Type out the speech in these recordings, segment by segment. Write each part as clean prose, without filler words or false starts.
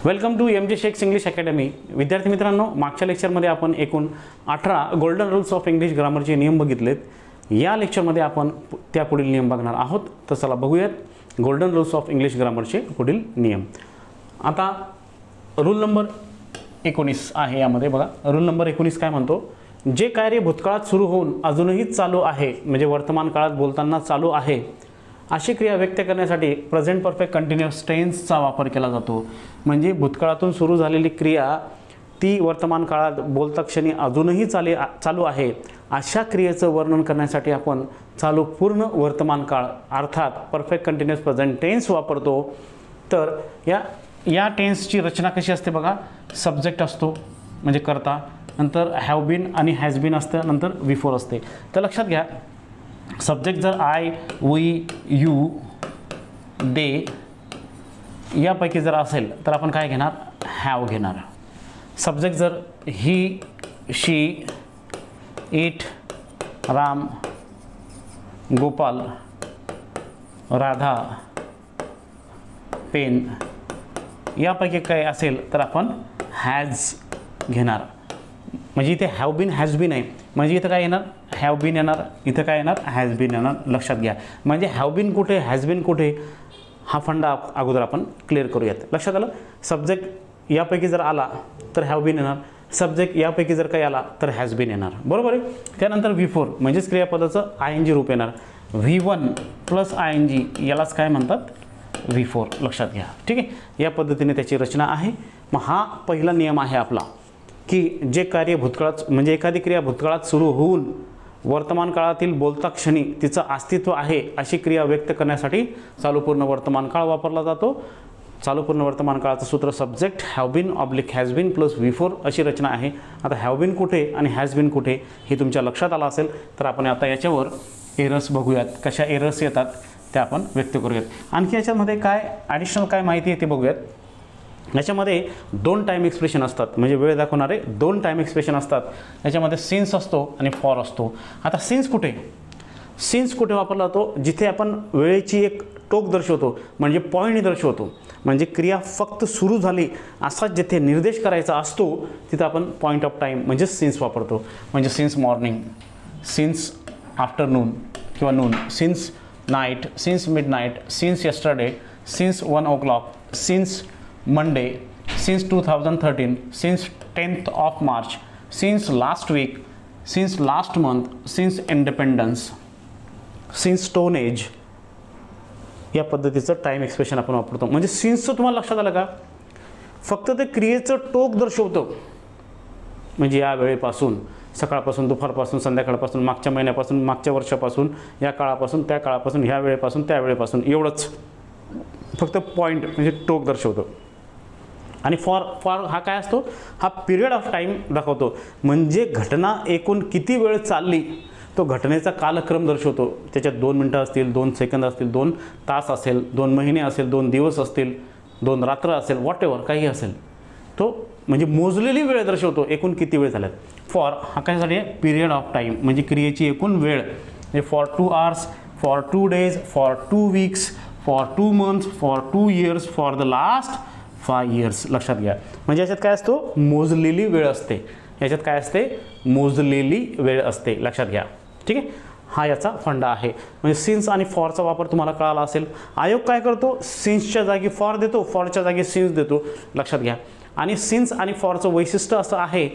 Welcome to M J shakes English academy. विद्यार्थी मित्रांनो, मागच्या लेक्चरमध्ये आपण एकूण 18 गोल्डन रूल्स ऑफ इंग्लिश ग्रामरचे नियम बघितलेत. या लेक्चरमध्ये आपण त्या पुढील नियम बघणार आहोत. तर चला बघूयात गोल्डन रूल्स ऑफ इंग्लिश ग्रामरचे पुढील नियम. आता रूल नंबर 19 आहे. यामध्ये बघा, रूल नंबर 19 काय म्हणतो, जे कार्य भूतकाळात सुरू होऊन अजूनही चालू आहे, म्हणजे वर्तमान काळात बोलताना चालू आहे, अशी क्रिया व्यक्त करण्यासाठी प्रेझेंट परफेक्ट कंटिन्युअस टेन्सचा वापर केला जातो. म्हणजे भूतकाळातून सुरू झालेली क्रिया ती वर्तमान काळात बोलता क्षणी अजूनही चालू आहे, अशा क्रियेचं वर्णन करण्यासाठी आपण चालू पूर्ण वर्तमान काळ अर्थात परफेक्ट कंटिन्युअस प्रेझेंट टेन्स वापरतो. तर या टेन्सची रचना कशी असते बघा, सब्जेक्ट असतो म्हणजे करता, नंतर हॅव बीन आणि हॅज बीन असतं, नंतर बिफोर असते. तर लक्षात घ्या, सब्जेक्ट जर आय, वी, यू, दे यापैकी जर असेल तर आपण काय घेणार, हॅव घेणार. सब्जेक्ट जर ही, शी, इट, राम, गोपाल, राधा, पेन यापैकी काय असेल तर आपण हॅज घेणार. म्हणजे इथे हॅव बीन हॅज बीन आहे, म्हणजे इथं काय येणार, हॅव बीन येणार, इथं काय येणार, हॅज बीन येणार. लक्षात घ्या, म्हणजे हॅव बीन कुठे, हॅज बीन कुठे, हा फंडा अगोदर आपण क्लिअर करूयात. लक्षात आलं, सब्जेक्ट यापैकी जर आला तर हॅव बीन येणार, सब्जेक्ट यापैकी जर काही आला तर हॅज बीन येणार, बरोबर आहे. त्यानंतर बिफोर म्हणजेच क्रियापदाचं आय एन जी रूप येणार. V1 प्लस आय एन जी यालाच काय म्हणतात, बिफोर. लक्षात घ्या, ठीक आहे. या पद्धतीने त्याची रचना आहे. मग हा पहिला नियम आहे आपला, की जे कार्य भूतकाळात म्हणजे एखादी क्रिया भूतकाळात सुरू होऊन वर्तमान काळातील बोलता क्षणी तिचं अस्तित्व आहे, अशी क्रिया व्यक्त करण्यासाठी चालू पूर्ण वर्तमान काळ वापरला जातो. चालू पूर्ण वर्तमान काळाचं सूत्र subject have been oblique has been plus V four अशी रचना आहे. आता हॅव बीन कुठे आणि हॅज बीन कुठे हे तुमच्या लक्षात आलं असेल तर आपण आता याच्यावर एरर्स बघूयात, कशा एरर्स येतात त्या आपण व्यक्त करूयात. आणखी याच्यामध्ये काय ॲडिशनल काय माहिती आहे ते बघूयात. याच्यामध्ये 2 टाईम एक्सप्रेशन असतात, म्हणजे वेळ दाखवणारे 2 टाईम एक्सप्रेशन असतात. याच्यामध्ये सिन्स असतो आणि फॉर असतो. आता सिन्स कुठे वापरला जातो, जिथे आपण वेळेची एक टोक दर्शवतो, म्हणजे पॉईंट दर्शवतो. म्हणजे क्रिया फक्त सुरू झाली असा जिथे निर्देश करायचा असतो तिथं आपण पॉईंट ऑफ टाईम म्हणजे सिन्स वापरतो. म्हणजे सिन्स मॉर्निंग, सिन्स आफ्टरनून किंवा noon, since night, since midnight, since yesterday, since 1 o'clock, since Monday, since 2013, since 10th of March, since last week, since last month, since independence, since stone age या पद्धतीचं time expression आपण वापरतो. म्हणजे सिन्सचं तुम्हाला लक्षात आलं का, फक्त ते क्रियेचं टोक दर्शवतं. म्हणजे या वेळेपासून, सकाळपासून, दुपारपासून, संध्याकाळपासून, मागच्या महिन्यापासून, मागच्या वर्षापासून, या काळापासून, त्या काळापासून, ह्या वेळेपासून, त्या वेळेपासून, एवढंच फक्त पॉईंट म्हणजे टोक दर्शवतो. आणि फॉर हा काय असतो, हा पिरियड ऑफ टाईम दाखवतो. म्हणजे घटना एकूण किती वेळ चालली तो घटनेचा कालक्रम दर्शवतो. त्याच्यात 2 मिनटं असतील, 2 सेकंद असतील, 2 तास असेल, 2 महिने असेल, 2 दिवस असतील, 2 रात्र असेल, व्हॉटएव्हर काही असेल, तो म्हणजे मोजलेली वेळ दर्शवतो, एकूण किती वेळ झाल्यात. फॉर हा कायसाठी आहे, पिरियड ऑफ टाईम म्हणजे क्रियेची एकूण वेळ. म्हणजे for 2 hours, for 2 days, for 2 weeks, for 2 months, for 2 years, for the last 5 years. लक्षात घ्या, म्हणजे याच्यात काय असतो, मोजलेली वेळ असते. याच्यात काय असते, मोजलेली वेळ असते. लक्षात घ्या, ठीक आहे. हा याचा फंडा आहे. म्हणजे सिन्स आणि फॉरचा वापर तुम्हाला कळाला असेल. आयोग काय करतो, सिन्सच्या जागी फॉर देतो, फॉरच्या जागी सिन्स देतो. लक्षात घ्या. आणि सिन्स आणि फॉरचं वैशिष्ट्य असं आहे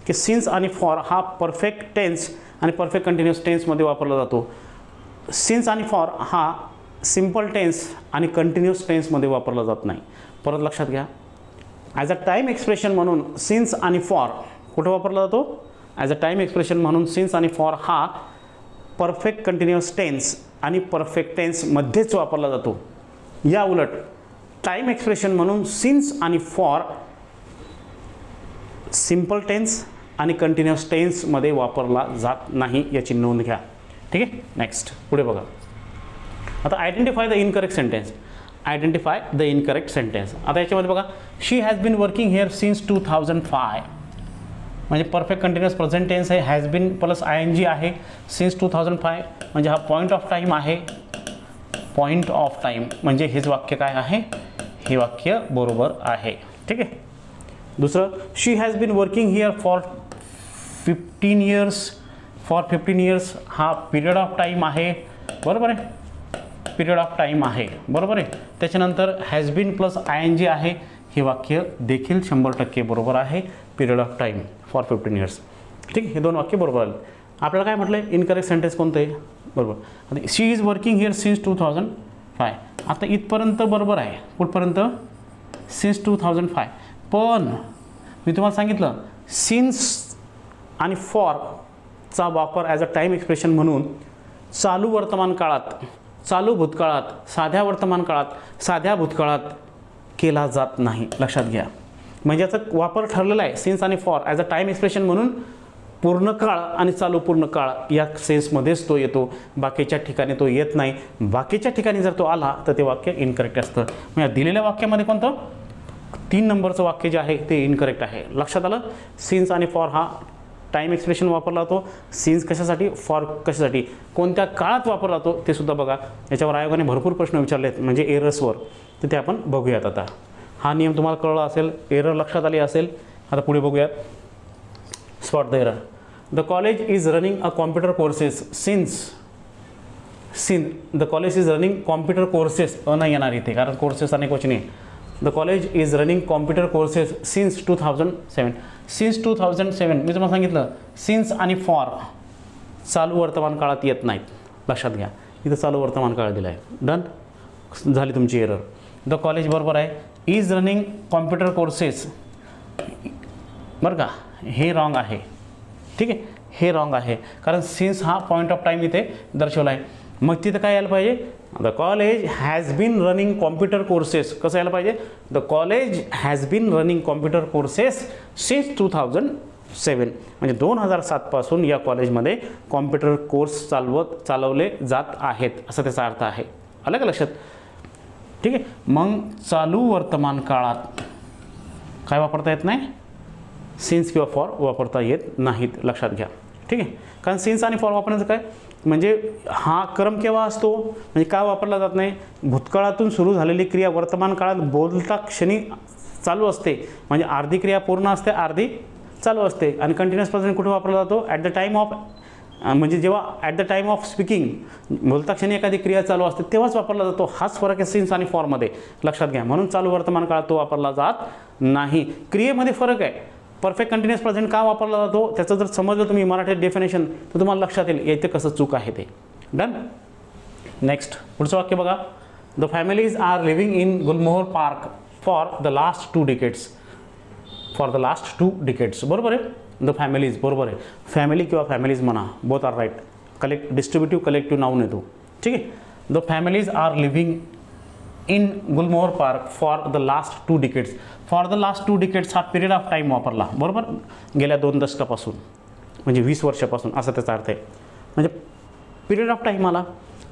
की सिन्स आणि फॉर हा परफेक्ट टेन्स आणि परफेक्ट कंटिन्युअस टेन्समध्ये वापरला जातो. सिन्स आणि फॉर हा सिम्पल टेन्स आणि कंटिन्युअस टेन्समध्ये वापरला जात नाही. परत लक्षात घ्या, ॲज अ टाईम एक्सप्रेशन म्हणून सिन्स आणि फॉर कुठं वापरला जातो, ॲज अ टाईम एक्सप्रेशन म्हणून सिन्स आणि फॉर हा परफेक्ट कंटिन्युअस टेन्स आणि परफेक्ट टेन्समध्येच वापरला जातो. या उलट टाईम एक्सप्रेशन म्हणून सिन्स आणि फॉर सिम्पल टेन्स आणि कंटिन्युअस टेन्समध्ये वापरला जात नाही, याची नोंद घ्या. ठीक आहे. नेक्स्ट पुढे बघा. आता identify the incorrect sentence. Identify the incorrect sentence. आता याच्यामध्ये बघा, she has been working here since 2005. म्हणजे परफेक्ट कंटिन्युअस प्रेझेंट टेन्स आहे, has been plus I N G आहे, सिन्स 2005 म्हणजे हा पॉईंट ऑफ टाईम आहे. पॉईंट ऑफ टाईम म्हणजे हेच वाक्य काय आहे, हे वाक्य बरोबर आहे. ठीक आहे. दुसरं, she has been working here for 15 years. For 15 years हा पिरियड ऑफ टाईम आहे, बरोबर आहे, पिरियड ऑफ टाईम आहे, बरोबर आहे. त्याच्यानंतर हॅज बीन प्लस ING आहे, हे वाक्य देखील 100% बरोबर आहे. Period of time for 15 years. ठीक आहे, हे दोन वाक्य बरोबर आले. आपल्याला काय म्हटलं आहे, इनकरेक्ट सेंटेन्स कोणतं आहे, बरोबर. आता शी इज वर्किंग हिअर सिन्स 2005. आता इथपर्यंत बरोबर आहे, कुठपर्यंत, सिन्स 2005. पण मी तुम्हाला सांगितलं सिन्स आणि फॉरचा वापर ॲज अ टाईम एक्सप्रेशन म्हणून चालू वर्तमान काळात, चालू भूतकाळात, साध्या वर्तमान काळात, साध्या भूतकाळात केला जात नाही. लक्षात घ्या. म्हणजे याचा वापर ठरलेला आहे सिन्स आणि for as a time expression म्हणून पूर्ण काळ आणि चालू पूर्ण काळ या सेन्समध्येच तो येतो, बाकीच्या ठिकाणी तो येत नाही. बाकीच्या ठिकाणी जर तो आला तर ते वाक्य इनकरेक्ट असतं. म्हणजे दिलेल्या वाक्यामध्ये कोणतं, 3 नंबरचं वाक्य जे आहे ते इनकरेक्ट आहे. लक्षात आलं. सिन्स आणि फॉर हा टाईम एक्सप्रेशन वापरला जातो. सिन्स कशासाठी, फॉर कशासाठी, कोणत्या काळात वापरला जातो ते सुद्धा बघा. याच्यावर आयोगाने भरपूर प्रश्न विचारले आहेत म्हणजे एरर्सवर, तर ते आपण बघूयात. आता हा नियम तुम्हाला कळला असेल, एरर लक्षात आली असेल. आता पुढे बघूयात. Spot the error. The college is running a computer courses the college is running computer courses नाही येणार इथे, कारण कोर्सेस अनेक वचने. The college is running computer courses since 2007. Since 2007 मी तुम्हाला सांगितलं सिन्स आणि फॉर चालू वर्तमान काळात येत नाहीत. लक्षात घ्या, इथं चालू वर्तमान काळ दिला आहे. डन झाली तुमची एरर. द कॉलेज बरोबर आहे. इज रनिंग कॉम्प्युटर कोर्सेस, बरं का, हे रॉंग आहे. ठीक आहे, हे रॉंग आहे कारण सिन्स हा पॉईंट ऑफ टाईम इथे दर्शवला आहे. मग तिथं काय यायला पाहिजे, the college has been running computer courses. कसं यायला पाहिजे, the college has been running computer courses since 2007. म्हणजे 2007 पासून या कॉलेजमध्ये कॉम्प्युटर कोर्स चालवले जात आहेत, असा त्याचा अर्थ आहे. आलं का लक्षात. ठीक आहे. मग चालू वर्तमान काळात काय वापरता येत नाही, सिन्स किंवा फॉर वापरता येत नाहीत. लक्षात घ्या. ठीक आहे, कारण सिन्स आणि फॉर वापरण्याचं काय म्हणजे हा क्रम केव्हा असतो, म्हणजे का वापरला जात नाही, भूतकाळातून सुरू झालेली क्रिया वर्तमान काळात बोलता क्षणी चालू असते. म्हणजे अर्धी क्रिया पूर्ण असते, अर्धी चालू असते. आणि कंटिन्युअस प्रेझेंट कुठे वापरला जातो, ॲट द टाईम ऑफ, म्हणजे जेव्हा at the time of speaking बोलता क्षणी एखादी क्रिया चालू असते तेव्हाच वापरला जातो. हाच फरक आहे सिन्स आणि फॉरमध्ये. लक्षात घ्या. म्हणून चालू वर्तमान काळात तो वापरला जात नाही. क्रियेमध्ये फरक आहे. परफेक्ट कंटिन्युअस प्रेझेंट का वापरला जातो त्याचं जर समजलं तुम्ही मराठीत डेफिनेशन तर तुम्हाला लक्षात येईल इथे कसं चूक आहे ते. डन. नेक्स्ट पुढचं वाक्य बघा. The families are living in Gulmohar Park for the last 2 decades. For the last 2 decades. बरोबर आहे. द फॅमिलीज बरोबर आहे. फॅमिली किंवा फॅमिलीज म्हणा, both are right. Distributive collective noun येतो. ठीक आहे. The families are living in Gulmohar Park for the last 2 decades. For the last 2 decades हा पिरियड ऑफ टाईम वापरला, बरोबर, गेल्या 2 दशकापासून, म्हणजे 20 वर्षापासून असा त्याचा अर्थ आहे. म्हणजे पिरियड ऑफ टाईम आला.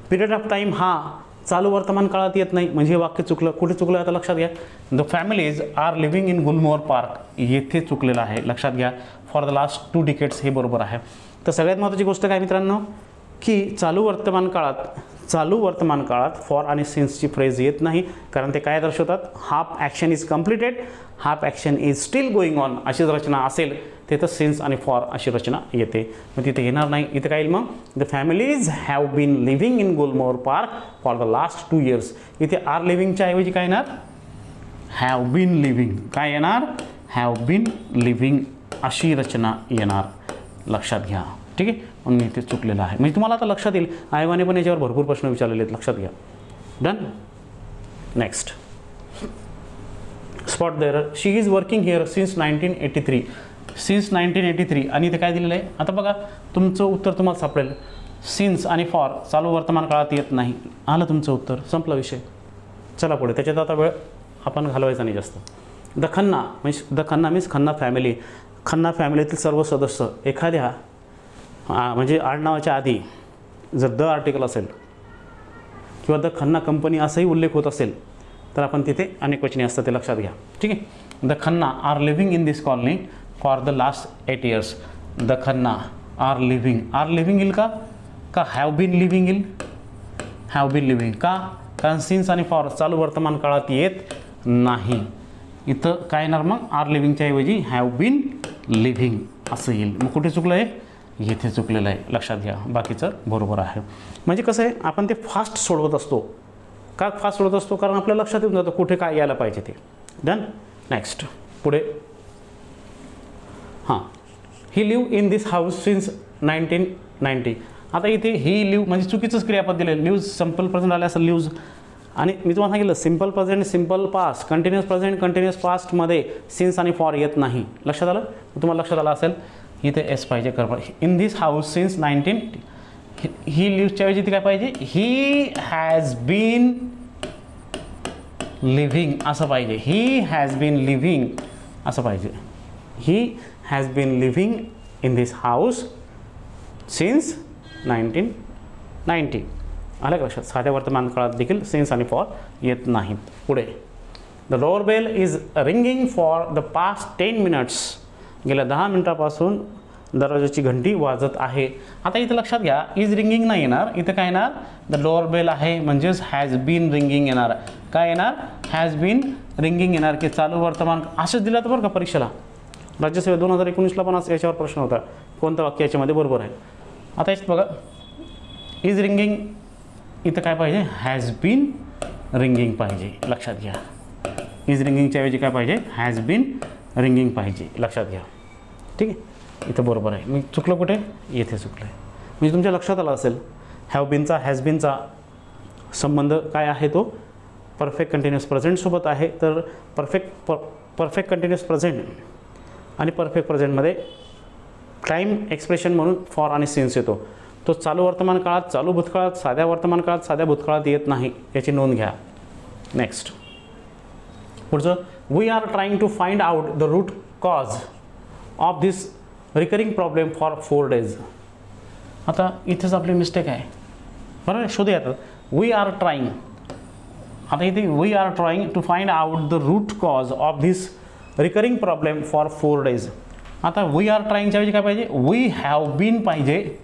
पिरियड ऑफ टाईम हा चालू वर्तमान काळात येत नाही, म्हणजे हे वाक्य चुकलं. कुठे चुकलं आता लक्षात घ्या. The families are living in Gulmohar Park येथे चुकलेलं आहे. लक्षात घ्या. फॉर द लास्ट 2 decades हे बरोबर आहे. तर सगळ्यात महत्त्वाची गोष्ट काय मित्रांनो, की चालू वर्तमान काळात फॉर आणि सिन्सची फ्रेज येत नाही, कारण ते काय दर्शवतात, half action is completed, half action is steel going on अशी रचना असेल तिथं सिन्स आणि फॉर अशी रचना येते. मग तिथे येणार नाही. इथे काय येईल मग, the families have been living in Gulmohar Park for the last 2 years. इथे आर लिव्हिंगच्या ऐवजी काय येणार, हॅव बीन लिव्हिंग. काय येणार, हॅव बीन लिव्हिंग अशी रचना येणार. लक्षात घ्या. ठीक आहे. म्हणून इथे चुकलेलं आहे. म्हणजे तुम्हाला आता लक्षात येईल. आयोगाने पण याच्यावर भरपूर प्रश्न विचारलेले आहेत. लक्षात घ्या. Done. Next. Spot the error. She is working here since 1983. Since 1983 आणि इथे काय दिलेलं आहे आता बघा. तुमचं उत्तर तुम्हाला सापडेल. सिन्स आणि फॉर चालू वर्तमान काळात येत नाही. आलं तुमचं उत्तर, संपला विषय. चला पुढे. त्याच्यात आता वेळ आपण घालवायचा नाही जास्त. The Khanna means Khanna family. Khanna फॅमिलीतील सर्व सदस्य एखाद्या म्हणजे आडनावाच्या आधी जर द आर्टिकल असेल किंवा द खन्ना कंपनी असाही उल्लेख होत असेल तर आपण तिथे अनेक वचने असतात, ते लक्षात घ्या. ठीक आहे. The Khanna are living in this colony for the last 8 years. The Khanna are living येईल का हॅव बीन लिव्हिंग येईल. हॅव बीन लिव्हिंग का, कारण सिन्स आणि फॉर चालू वर्तमान काळात येत नाही. इथं काय येणार मग आर लिव्हिंगच्या ऐवजी हॅव बीन लिव्हिंग असं येईल. मग कुठे चुकलं आहे, येथे चुकलेलं आहे, लक्षात घ्या. बाकीचं बरोबर आहे. म्हणजे कसं आहे आपण ते फास्ट सोडवत असतो. का फास्ट सोडवत असतो, कारण आपल्या लक्षात येऊन जातं कुठे काय यायला पाहिजे ते. डन. नेक्स्ट पुढे. हां, he live in this house since 1990. आता इथे ही लिव्ह म्हणजे चुकीचंच क्रियापद दिलं. लिव्ज सिम्पल प्रेझेंट आलं असं लिव्ज. आणि मी तुम्हाला सांगितलं simple present, simple past, continuous present, continuous पास्टमध्ये सिन्स आणि फॉर येत नाही. लक्षात आलं. तुम्हाला लक्षात आलं असेल इथे एस पाहिजे. कर इन दिस हाऊस सिन्स 19. ही लिव्हच्या ऐवजी ती काय पाहिजे, ही हॅज बीन लिव्हिंग असं पाहिजे. ही हॅज बीन लिव्हिंग असं पाहिजे. He has been living in this house since 1990. आलं का लक्षात. साध्या वर्तमान काळात देखील सिन्स आणि फॉर येत नाहीत. पुढे. The door bell is ringing for the past 10 minutes. गेल्या 10 मिनिटापासून दरवाजाची घंटी वाजत आहे. आता इथं लक्षात घ्या, इज रिंगिंग नाही येणार, इथं काय येणार, द डोअर बेल आहे म्हणजेच हॅज बीन रिंगिंग येणार. काय येणार, हॅज बीन रिंगिंग येणार की चालू वर्तमान. असंच दिलं तर बरं का परीक्षेला. राज्यसेवा 2019ला पण असं याच्यावर प्रश्न होता, कोणतं वाक्य याच्यामध्ये बरोबर आहे. आता याच्यात बघा, इज रिंगिंग इथं काय पाहिजे, हॅज बीन रिंगिंग पाहिजे. लक्षात घ्या. इज रिंगिंगच्या ऐवजी काय पाहिजे, हॅज बीन रिंगिंग पाहिजे. लक्षात घ्या. ठीक आहे. इथं बरोबर आहे. मी चुकलं कुठे, येथे चुकलं आहे. म्हणजे तुमच्या लक्षात आलं असेल हॅव बीनचा हॅज बीनचा संबंध काय आहे, तो परफेक्ट कंटिन्युअस प्रेझेंटसोबत आहे. तर परफेक्ट कंटिन्युअस प्रेझेंट आणि परफेक्ट प्रेझेंटमध्ये टाईम एक्सप्रेशन म्हणून फॉर आणि सिन्स येतो. तो चालू वर्तमान काळात, चालू भूतकाळात, साध्या वर्तमान काळात, साध्या भूतकाळात येत नाही. याची नोंद घ्या. नेक्स्ट पुढचं. We are trying to find out the root cause of this recurring problem for 4 days. आता इथेच आपली मिस्टेक आहे. बरोबर, शोधूया. आता वी आर ट्राईंग, आता इथे we are trying to find out the root cause of this recurring problem for 4 days. आता वी आर ट्राईंगच्या ऐवजी काय पाहिजे, वी हॅव बीन पाहिजे.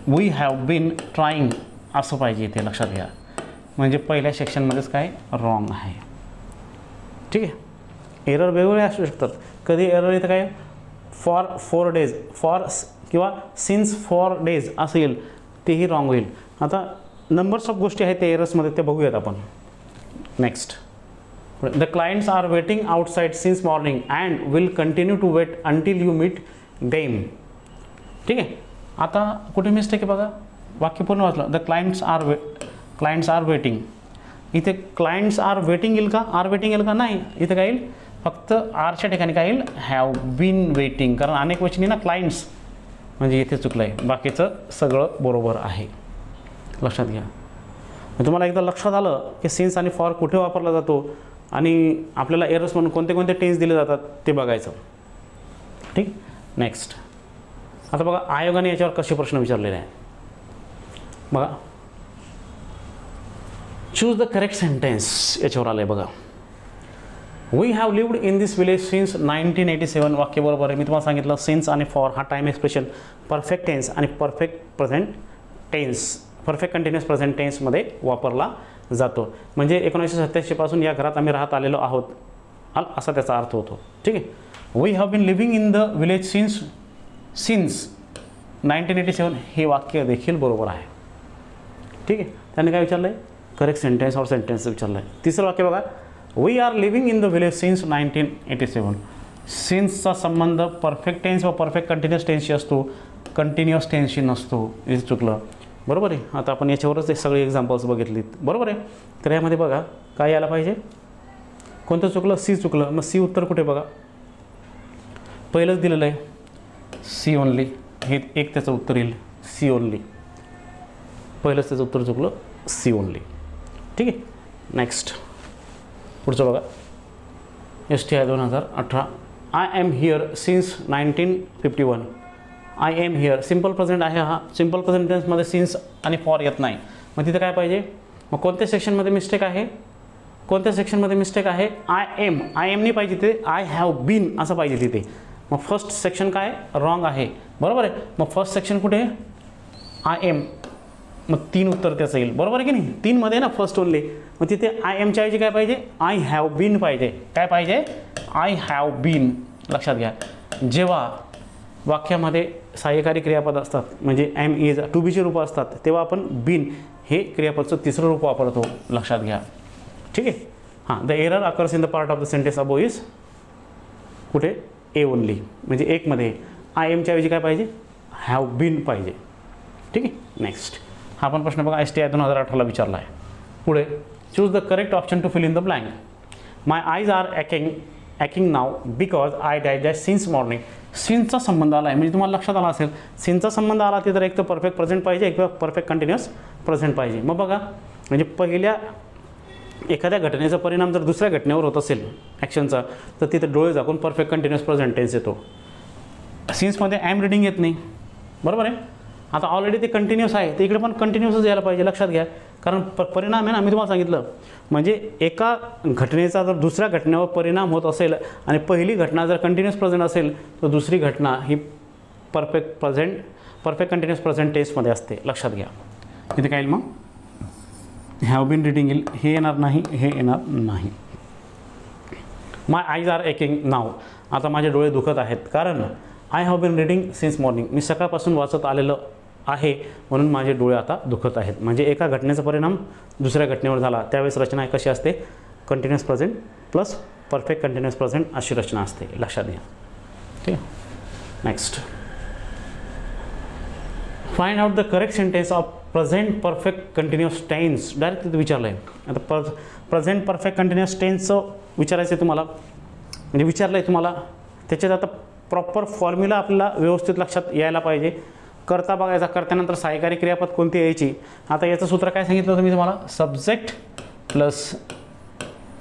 वी हॅव बीन ट्राईंग असं पाहिजे इथे. लक्षात घ्या. म्हणजे पहिल्या सेक्शनमध्येच काय रॉंग आहे. ठीक आहे. एरर वेगवेगळे असू शकतात. कधी एरर इथं काय फॉर 4 days, फॉर किंवा सिन्स 4 days असं येईल, तेही रॉंग होईल. आता नंबर्स ऑफ गोष्टी आहेत त्या एरर्समध्ये, ते बघूयात आपण. Next. The clients are waiting outside since morning and will continue to wait until you meet them. ठीक आहे. आता कुठे मिस्टेक आहे बघा, वाक्य पूर्ण वाचलं. The clients are waiting. इथे क्लायंट्स आर वेटिंग येईल का, आर वेटिंग येईल का, नाही. इथे काय येईल, फक्त आरच्या ठिकाणी काय येईल, हॅव बीन वेटिंग. कारण अनेक वचनी ना क्लायंट्स, म्हणजे इथे चुकलं आहे. बाकीचं सगळं बरोबर आहे. लक्षात घ्या. तुम्हाला एकदा लक्षात आलं की सिन्स आणि फॉर कुठे वापरला जातो आणि आपल्याला एरर्स म्हणून कोणते कोणते टेन्स दिले जातात ते बघायचं. ठीक. नेक्स्ट. आता बघा, आयोगाने याच्यावर कसे प्रश्न विचारलेले आहे बघा. चूज द करेक्ट सेंटेन्स याच्यावर आलं आहे बघा. We have lived in this village since 1987. वाक्य बरोबर आहे. मी तुम्हाला सांगितलं सिन्स आणि फॉर हा टाईम एक्सप्रेशन परफेक्ट टेन्स आणि perfect present tense, perfect continuous present टेन्समध्ये वापरला जातो. म्हणजे 1987 पासून या घरात आम्ही राहत आलेलो आहोत असा त्याचा अर्थ होतो. ठीक आहे. We have been living in the village since 1987 हे वाक्य देखील बरोबर आहे. ठीक आहे. त्याने काय विचारलं आहे, करेक्ट सेंटेन्स और सेंटेन्स विचारलं आहे. तिसरं वाक्य बघा. We are living in the village since 1987. सिन्सचा संबंध परफेक्ट टेन्स व परफेक्ट कंटिन्युअस टेन्सशी असतो, कंटिन्युअस टेन्सशी नसतो. हे चुकलं. बरोबर आहे. आता आपण याच्यावरच एक सगळे एक्झाम्पल्स बघितलीत. बरोबर आहे. तर यामध्ये बघा काय यायला पाहिजे, कोणतं चुकलं, सी चुकलं. मग सी उत्तर कुठे बघा, पहिलंच दिलेलं आहे सी ओनली. हे एक त्याचं उत्तर येईल सी ओनली. पहिलंच त्याचं उत्तर चुकलं, सी ओनली. ठीक आहे. नेक्स्ट पुढचं बघा. STI 2018. I am here since 1951. I am here simple present आहे हा. सिम्पल प्रेझेंट टेन्समध्ये सिन्स आणि फॉर येत नाही. मग तिथं काय पाहिजे, मग कोणत्या सेक्शनमध्ये मिस्टेक आहे, कोणत्या सेक्शनमध्ये मिस्टेक आहे, आय एम नाही पाहिजे तिथे, आय हॅव बीन असं पाहिजे तिथे. मग फर्स्ट सेक्शन काय रॉंग आहे. बरोबर आहे. मग फर्स्ट सेक्शन कुठे, आय एम. मग 3 उत्तर त्याचं येईल, बरोबर आहे की नाही. 3 मध्ये ना फर्स्ट ओनली, मग तिथे आय एमच्या ऐवजी काय पाहिजे, आय हॅव बीन पाहिजे. काय पाहिजे, आय हॅव बीन. लक्षात घ्या, जेव्हा वाक्यामध्ये सहाय्यकारी क्रियापद असतात म्हणजे एम इज टू बीची रूपं असतात, तेव्हा आपण बीन हे क्रियापदचं तिसरं रूप वापरतो. लक्षात घ्या, ठीक आहे. हां, the error occurs in the part of the sentence above is कुठे, ए ओनली, म्हणजे एकमध्ये आय एमच्या ऐवजी काय पाहिजे, हॅव बीन पाहिजे. ठीक आहे. नेक्स्ट हा पण प्रश्न बघा, STI 2018ला विचारला आहे. पुढे, choose the correct option to fill in the blank. My eyes are aching now because I digest since morning. सिन्सचा संबंध आला आहे, म्हणजे तुम्हाला लक्षात आला असेल, सिन्सचा संबंध आला ते तर एक तर परफेक्ट प्रेझेंट पाहिजे, एक परफेक्ट कंटिन्युअस प्रेझेंट पाहिजे. मग बघा, म्हणजे पहिल्या एखाद्या घटनेचा परिणाम जर दुसऱ्या घटनेवर होत असेल ॲक्शनचा, तर तिथे डोळे झाकून परफेक्ट कंटिन्युअस प्रेझेंट टेन्स येतो. सिन्समध्ये ॲम रिडिंग येत नाही, बरोबर आहे. आता ऑलरेडी ते कंटिन्युअस आहे, ते इकडे पण कंटिन्युअसच यायला पाहिजे. लक्षात घ्या, कारण परिणाम आहे ना, मी तुम्हाला सांगितलं, म्हणजे एका घटनेचा जर दुसऱ्या घटनेवर परिणाम होत असेल आणि पहिली घटना जर कंटिन्युअस प्रेझेंट असेल, तर दुसरी घटना ही परफेक्ट कंटिन्युअस प्रेझेंट टेन्समध्ये असते. लक्षात घ्या. इथे काय येईल मग, हॅव बीन रिडिंग येईल, हे येणार नाही, हे येणार नाही. माय आयज आर एकिंग नाव. आता माझे डोळे दुखत आहेत, कारण I have been reading since morning. मी सकाळपासून वाचत आलेलं आहे, म्हणून माझे डोळे आता दुखत आहेत. म्हणजे एका घटनेचा परिणाम दुसऱ्या घटनेवर झाला, त्यावेळेस रचना कशी असते, continuous present plus perfect continuous present अशी रचना असते. लक्षात घ्या. ठीक आहे. Next, find out the correct sentence of present perfect continuous tense. Direct तिथे विचारलं आहे. आता प्रेझेंट परफेक्ट कंटिन्युअस टेन्सचं विचारायचं आहे तुम्हाला, म्हणजे विचारलं आहे तुम्हाला. त्याच्यात आता प्रॉपर फॉर्म्युला आपल्याला व्यवस्थित लक्षात यायला पाहिजे. करता बघायचा, करत्यानंतर सहाय्यकारी क्रियापद कोणती यायची. आता याचं सूत्र काय सांगितलं होतं मी तुम्हाला, subject plus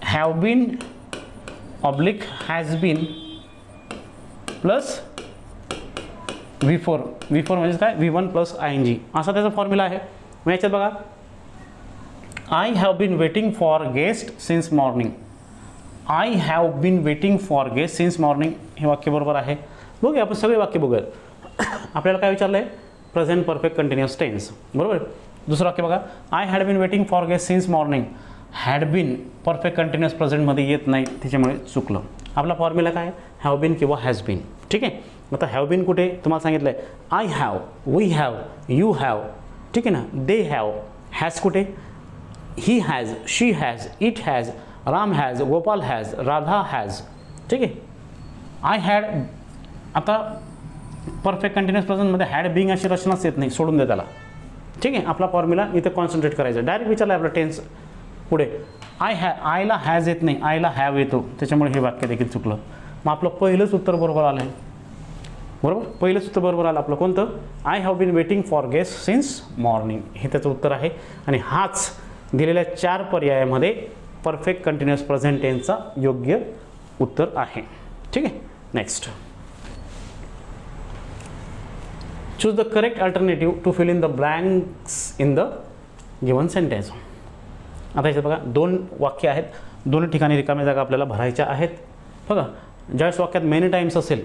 have been oblique has been plus V4 म्हणजे काय, V1 प्लस ING, असा त्याचा फॉर्म्युला आहे. मग याच्यात बघा, I have been waiting for guest since morning. I have been waiting for guest since morning हे वाक्य बरोबर आहे. बघूया आपण सगळे वाक्य बघूया. आपल्याला काय विचारलं आहे, प्रेझेंट परफेक्ट कंटिन्युअस टेन्स, बरोबर. दुसरं वाक्य बघा, I had been waiting for guest since morning. Had been perfect continuous प्रेझेंटमध्ये येत नाही, त्याच्यामुळे चुकलं. आपला फॉर्म्युला काय, हॅव बीन किंवा हॅज बीन. ठीक आहे. आता हॅव बीन कुठे तुम्हाला सांगितलं आहे, I have, we have, you have, ठीक आहे ना. They have. हॅज कुठे, he has, she has, it has, Ram has, Gopal has, Radha has. ठीक आहे. आय हॅड, आता परफेक्ट कंटिन्युअस प्रेझेंटमध्ये हॅड बिंग अशी रचनाच येत नाही, सोडून दे त्याला. ठीक आहे. आपला फॉर्म्युला इथे कॉन्सन्ट्रेट करायचं. डायरेक्ट विचारलं आपलं टेन्स. पुढे आयला हॅज येत नाही, आयला हॅव येतो, त्याच्यामुळे हे वाक्य देखील चुकलं. मग आपलं पहिलंच उत्तर बरोबर आलं आहे, बरोबर. पहिलंच उत्तर बरोबर आलं आपलं कोणतं, I have been waiting for guest since morning, हे त्याचं उत्तर आहे. आणि हाच दिलेल्या 4 पर्यायामध्ये परफेक्ट कंटिन्युअस प्रेझेंट टेन्सचा योग्य उत्तर आहे. ठीक आहे. Next, choose the correct alternative to fill in the blanks in the given sentence. आता याच्यात बघा 2 वाक्य आहेत, 2 ठिकाणी रिकाम्या जागा आपल्याला भरायच्या आहेत. बघा, ज्यावेळेस वाक्यात मेनी टाईम्स असेल,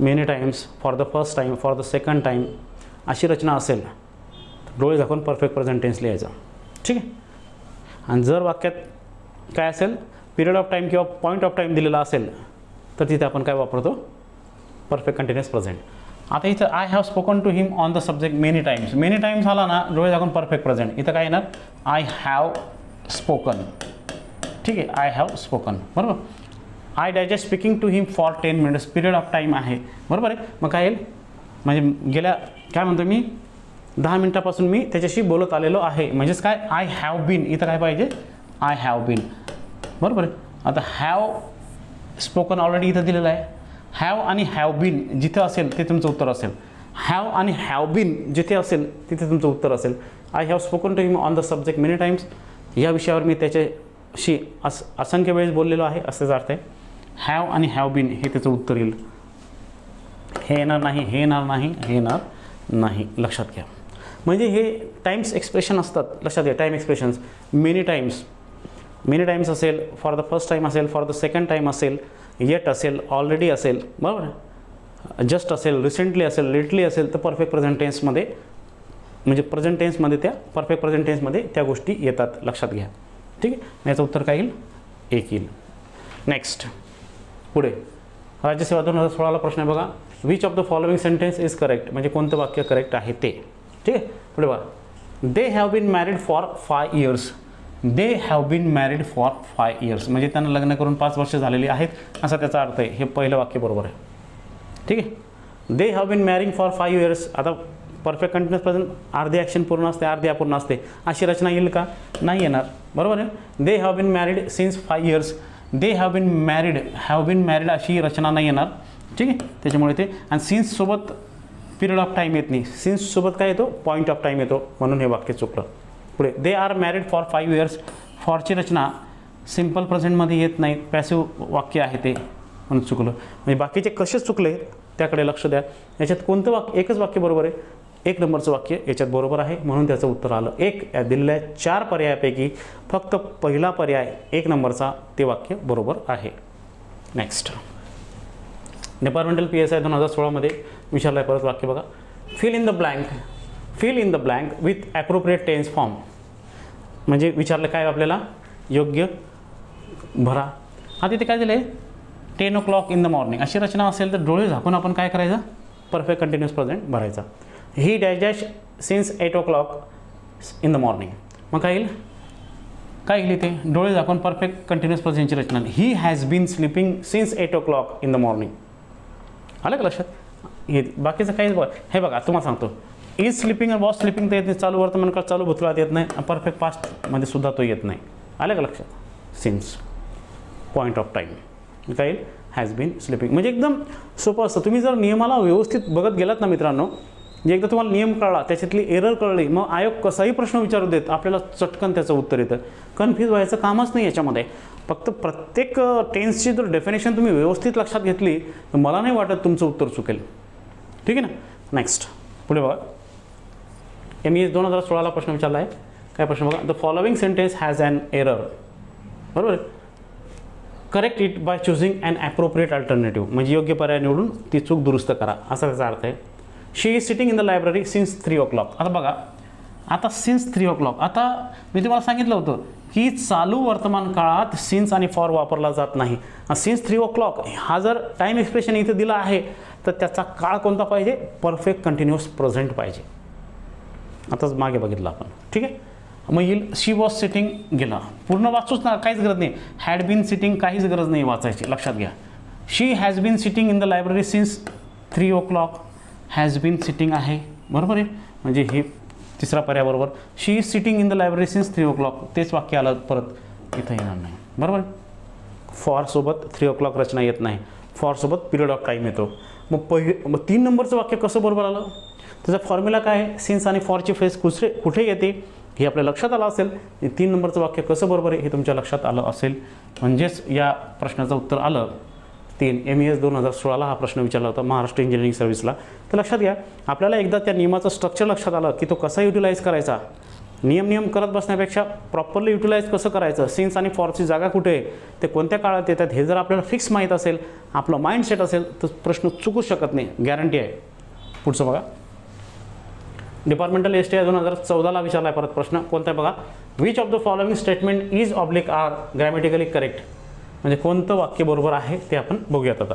many Times, for the first time, for the second time अशी रचना असेल, डोळे झाकून परफेक्ट प्रेझेंट टेन्स लिहायचं. ठीक आहे. आणि जर वाक्यात काय असेल, पिरियड ऑफ टाईम किंवा पॉईंट ऑफ टाईम दिलेला असेल, तर तिथे आपण काय वापरतो, परफेक्ट कंटिन्युअस प्रेझेंट. आता इथं I have spoken to him on the subject many times. Many times आला ना, डोळे झाकून परफेक्ट प्रेझेंट. इथं काय येणार, आय हॅव स्पोकन. ठीक आहे. आय हॅव स्पोकन, बरोबर. I digest speaking to him for 10 minutes. Period of time आहे, बरोबर आहे. मग काय येईल, म्हणजे गेल्या काय म्हणतो मी 10 मिनिटापासून मी त्याच्याशी बोलत आलेलो आहे, म्हणजेच काय, आय हॅव बीन. इथं काय पाहिजे, आय हॅव बीन, बरोबर आहे. आता हॅव स्पोकन ऑलरेडी इथं दिलेलं आहे. हॅव आणि हॅव बीन जिथे असेल ते तुमचं उत्तर असेल. हॅव आणि हॅव बीन जिथे असेल तिथे तुमचं उत्तर असेल. I have spoken to him on the subject many times. या विषयावर मी त्याच्याशी असंख्य वेळेस बोललेलो आहे, असेच अर्थ आहे. हॅव आणि हॅव बीन हे त्याचं उत्तर येईल. हे येणार नाही, हे येणार नाही, हे येणार नाही. लक्षात घ्या. म्हणजे हे टाईम्स एक्सप्रेशन असतात. लक्षात घ्या, टाईम एक्सप्रेशन्स. मेनी टाईम्स असेल, फॉर द फर्स्ट टाईम असेल, फॉर द सेकंड टाईम असेल, येट असेल, ऑलरेडी असेल, बरोबर. जस्ट असेल, रिसेंटली असेल, लेटली असेल, तर परफेक्ट प्रेझेंट टेन्समध्ये म्हणजे प्रेझेंट टेन्समध्ये त्या परफेक्ट प्रेझेंट टेन्समध्ये त्या गोष्टी येतात, लक्षात घ्या. ठीक आहे, याचं उत्तर काय येईल? 1 येईल. नेक्स्ट पुढे राज्यसेवा 2016ला प्रश्न आहे बघा. Which of the following sentence is correct, म्हणजे कोणतं वाक्य करेक्ट आहे ते. ठीक आहे, पुढे बघा. They have been married for 5 years. They have been married for 5 years, म्हणजे त्यांना लग्न करून 5 वर्ष झालेली आहेत, असा त्याचा अर्थ आहे. हे पहिलं वाक्य बरोबर आहे. ठीक आहे, they have been marrying for 5 years. आता परफेक्ट कंटिन्युअस प्रेझेंट अर्धी ॲक्शन पूर्ण असते, अर्धी अपूर्ण असते, अशी रचना येईल का? नाही येणार, बरोबर आहे. They have been married since 5 years. They have been married अशी रचना नाही येणार. ठीक आहे, त्याच्यामुळे ते, आणि सिन्ससोबत पिरियड ऑफ टाईम येत नाही, सिन्ससोबत काय येतो? पॉईंट ऑफ टाईम येतो, म्हणून हे वाक्य चुकलं. पुढे they are married for 5 years. फॉरची रचना सिम्पल प्रेझेंटमध्ये येत नाही, पॅसिव्ह वाक्य आहे ते, म्हणून चुकलं. म्हणजे बाकीचे कसे चुकले त्याकडे लक्ष द्या. याच्यात कोणतं वाक्य? एकच वाक्य बरोबर आहे, 1 नंबरचं वाक्य याच्यात बरोबर आहे, म्हणून त्याचं उत्तर आलं 1. या दिलेल्या 4 पर्यायापैकी फक्त पहिला पर्याय 1 नंबरचा ते वाक्य बरोबर आहे. नेक्स्ट डिपार्टमेंटल PSI 2016मध्ये विचारलं आहे परत वाक्य बघा. Fill in the blank with appropriate tense form. म्हणजे विचारलं काय आपल्याला? योग्य भरा. हा तिथे काय दिलं आहे? 10 o'clock in the morning अशी रचना असेल तर डोळे झाकून आपण काय करायचं? परफेक्ट कंटिन्युअस प्रेझेंट भरायचा. He dash dash since 8 o'clock in the morning. मग काय येईल? काय येईल इथे? डोळे झाकून परफेक्ट कंटिन्युअस प्रेझेंटची रचना. He has been sleeping since 8 o'clock in the morning. आलं का लक्षात? हे बाकीचं काहीच बघा. हे बघा तुम्हाला सांगतो, इज स्लीपिंग वॉज स्लीपिंग तर येत नाही, चालू वर्तमान काळ चालू भूतकाळात येत नाही, परफेक्ट पास्टमध्ये सुद्धा तो येत नाही. आलं का लक्षात? सिन्स पॉईंट ऑफ टाईम काय येईल? Has been sleeping. म्हणजे एकदम सोपं असतं. तुम्ही जर नियमाला व्यवस्थित बघत गेलात ना मित्रांनो, जे एकदा तुम्हाला नियम कळला, त्याच्यातली एरर कळली, मग आयोग कसाही प्रश्न विचारू देत आपल्याला चटकन त्याचं उत्तर येतं. कन्फ्यूज व्हायचं कामच नाही याच्यामध्ये. फक्त प्रत्येक टेन्सची जर डेफिनेशन तुम्ही व्यवस्थित लक्षात घेतली तर मला नाही वाटत तुमचं उत्तर चुकेल. ठीक आहे ना. नेक्स्ट पुढे बघा. MES 2016ला प्रश्न विचारला आहे. काय प्रश्न बघा. The following sentence has an error. बरोबर आहे. Correct it by choosing an appropriate alternative. म्हणजे योग्य पर्याय निवडून ती चूक दुरुस्त करा, असा त्याचा अर्थ आहे. She is sitting in the library since 3 o'clock. आता बघा, आता सिन्स 3 o'clock, आता मी तुम्हाला सांगितलं होतं की चालू वर्तमान काळात सिन्स आणि फॉर वापरला जात नाही. सिन्स 3 o'clock हा जर टाईम एक्सप्रेशन इथे दिला आहे तर त्याचा काळ कोणता पाहिजे? परफेक्ट कंटिन्युअस प्रेझेंट पाहिजे. आताच मागे बघितलं आपण. ठीक आहे. मग येईल शी वॉज सिटिंग. गेला पूर्ण वाचूच ना, काहीच गरज नाही. हॅड बीन सिटिंग काहीच गरज नाही वाचायची, लक्षात घ्या. She has been sitting in the library since 3 o'clock. Has been sitting आहे, बरोबर आहे. म्हणजे हे तिसरा पर्याय बरोबर. She is sitting in the library since 3 o'clock. तेच वाक्य आलं परत इथं येणार नाही, बरोबर. फॉरसोबत 3 o'clock रचना येत नाही, फॉरसोबत पिरियड ऑफ टाईम येतो. मग 3 नंबरचं वाक्य कसं बरोबर आलं? त्याचा फॉर्म्युला काय आहे? सिन्स आणि फॉरची फ्रेज कुठे येते हे आपल्या लक्षात आलं असेल. 3 नंबरचं वाक्य कसं बरोबर आहे हे तुमच्या लक्षात आलं असेल, म्हणजेच या प्रश्नाचं उत्तर आलं 3. MES 2016ला हा प्रश्न विचारला होता महाराष्ट्र इंजिनिअरिंग सर्व्हिसला. तर लक्षात घ्या, आपल्याला एकदा त्या नियमाचं स्ट्रक्चर लक्षात आलं की तो कसा युटिलाइज करायचा. नियम करत बसण्यापेक्षा प्रॉपरली युटिलाइज कसं करायचं, सिन्स आणि फॉरची जागा कुठे आहे, ते कोणत्या काळात येतात हे जर आपल्याला फिक्स माहीत असेल, आपलं माइंडसेट असेल, तर प्रश्न चुकूच शकत नाही, गॅरंटी आहे. पुढचं बघा. डिपार्टमेंटल STI 2014ला विचारला आहे परत प्रश्न. कोणता आहे बघा. Which of the following statement is oblique are grammatically correct. म्हणजे कोणतं वाक्य बरोबर आहे ते आपण बघूयात आता.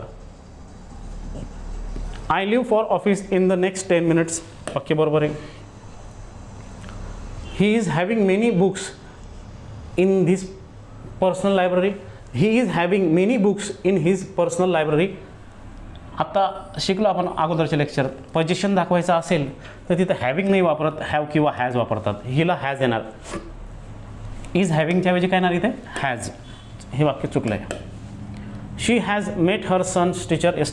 I leave for office in the next 10 minutes. वाक्य बरोबर आहे. He is having many books in this personal library. He is having many books in his personal library. आता शिकलो आपण अगोदरच्या लेक्चर, पोझिशन दाखवायचं असेल तर तिथं हॅव्हिंग नाही वापरत, हॅव किंवा हॅज वापरतात. हिला हॅज येणार. इज हॅव्हिंगच्या ऐवजी काय येणार इथे? हॅज. हे वाक्य चुकलं आहे. She has met her sons teacher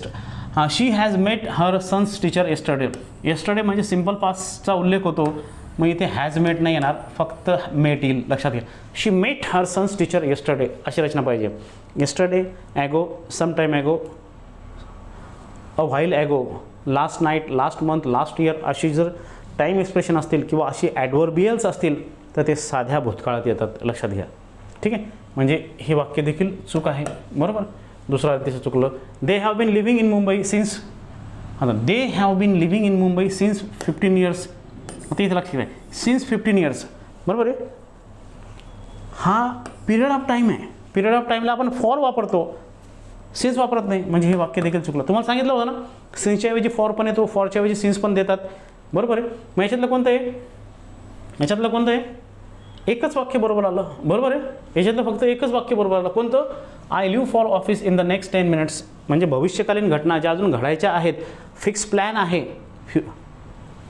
she has met her sons teacher yesterday. Yesterday म्हणजे सिम्पल पास्टचा उल्लेख होतो, मग इथे हॅज मेट नाही येणार, फक्त मेट येईल, लक्षात घ्या. She met her sons teacher yesterday अशी रचना पाहिजे. Yesterday, ago, some time ago, a while ago, last night, last month, last year अशी जर टाईम एक्सप्रेशन असतील किंवा अशी ॲडव्हर्बियल्स असतील तर ते साध्या भूतकाळात येतात, लक्षात घ्या. ठीक आहे. म्हणजे हे वाक्य देखील चूक आहे, बरोबर. दुसरा त्याचं चुकलं. They have been living in Mumbai since. आता they have been living in Mumbai since 15 years. आता इथे लक्षात आहे सिन्स 15 इयर्स, बरोबर आहे. हा पिरियड ऑफ टाईम आहे. पिरियड ऑफ टाईमला आपण फॉर वापरतो, सिन्स वापरत नाही, म्हणजे हे वाक्य देखील चुकलं. तुम्हाला सांगितलं होतं ना, सिन्सच्या ऐवजी फॉर पण येतो, फॉरच्या ऐवजी सिन्स पण देतात, बरोबर आहे. मग याच्यातलं कोणतं आहे, याच्यातलं कोणतं आहे, एकच वाक्य बरोबर आलं, बरोबर आहे. याच्यातलं फक्त एकच वाक्य बरोबर आलं, कोणतं, I leave for office in the next 10 minutes, म्हणजे भविष्यकालीन घटना ज्या अजून घडायच्या आहेत, फिक्स प्लॅन आहे.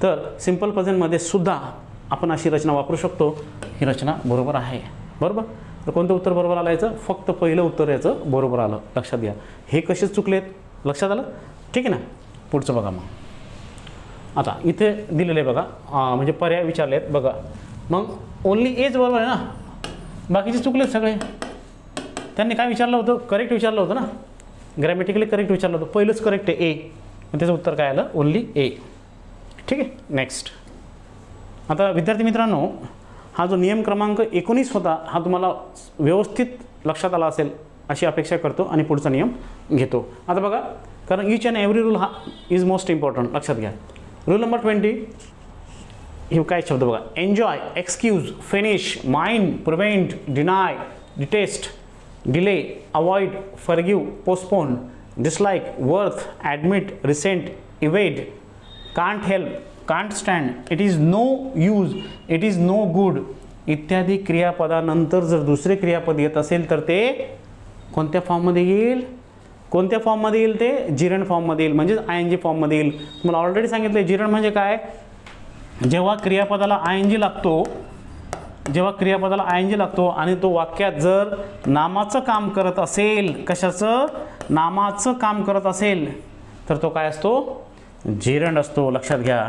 तर सिम्पल प्रेझेंटमध्ये सुद्धा आपण अशी रचना वापरू शकतो. ही रचना बरोबर आहे, बरोबर. तर कोणतं उत्तर बरोबर आलं याचं, फक्त पहिलं उत्तर याचं बरोबर आलं, लक्षात घ्या. हे कसे चुकलेत लक्षात आलं, ठीक आहे ना. पुढचं बघा. मग आता इथे दिलेलं आहे बघा, म्हणजे पर्याय विचारले आहेत बघा. मग ओन्ली एज बरोबर आहे ना, बाकीचे चुकलेत सगळे. त्यांनी काय विचारलं होतं, करेक्ट विचारलं होतं ना, ग्रॅमॅटिकली करेक्ट विचारलं होतं. पहिलंच करेक्ट आहे ए, त्याचं उत्तर काय आलं, ओन्ली ए, ठीक आहे. नेक्स्ट. आता विद्यार्थी मित्रांनो, हा जो नियम क्रमांक 19 होता, हा तुम्हाला व्यवस्थित लक्षात आला असेल अशी अपेक्षा करतो आणि पुढचा नियम घेतो. आता बघा, कारण ईच अँड एव्हरी रूल हा इज मोस्ट इम्पॉर्टंट, लक्षात घ्या. रूल नंबर 20, हे काय शब्द बघा, enjoy, excuse, finish, mind, prevent, deny, detest, delay, avoid, forgive, postpone, dislike, worth, admit, resent, evade, can't help, can't stand, it is no use, it is no good इत्यादी क्रियापदानंतर जर दुसरे क्रियापद येत असेल तर ते कोणत्या फॉर्ममध्ये येईल, कोणत्या फॉर्ममध्ये येईल, ते जिरंड फॉर्ममध्ये येईल, म्हणजे ING फॉर्ममध्ये येईल. तुम्हाला ऑलरेडी सांगितलं जिरंड म्हणजे काय, जेव्हा क्रियापदाला ING लागतो, जेव्हा क्रियापदाला ING लागतो आणि तो वाक्यात जर नामाचं काम करत असेल, कशाचं, नामाचं काम करत असेल, तर तो काय असतो, जिरंड असतो, लक्षात घ्या.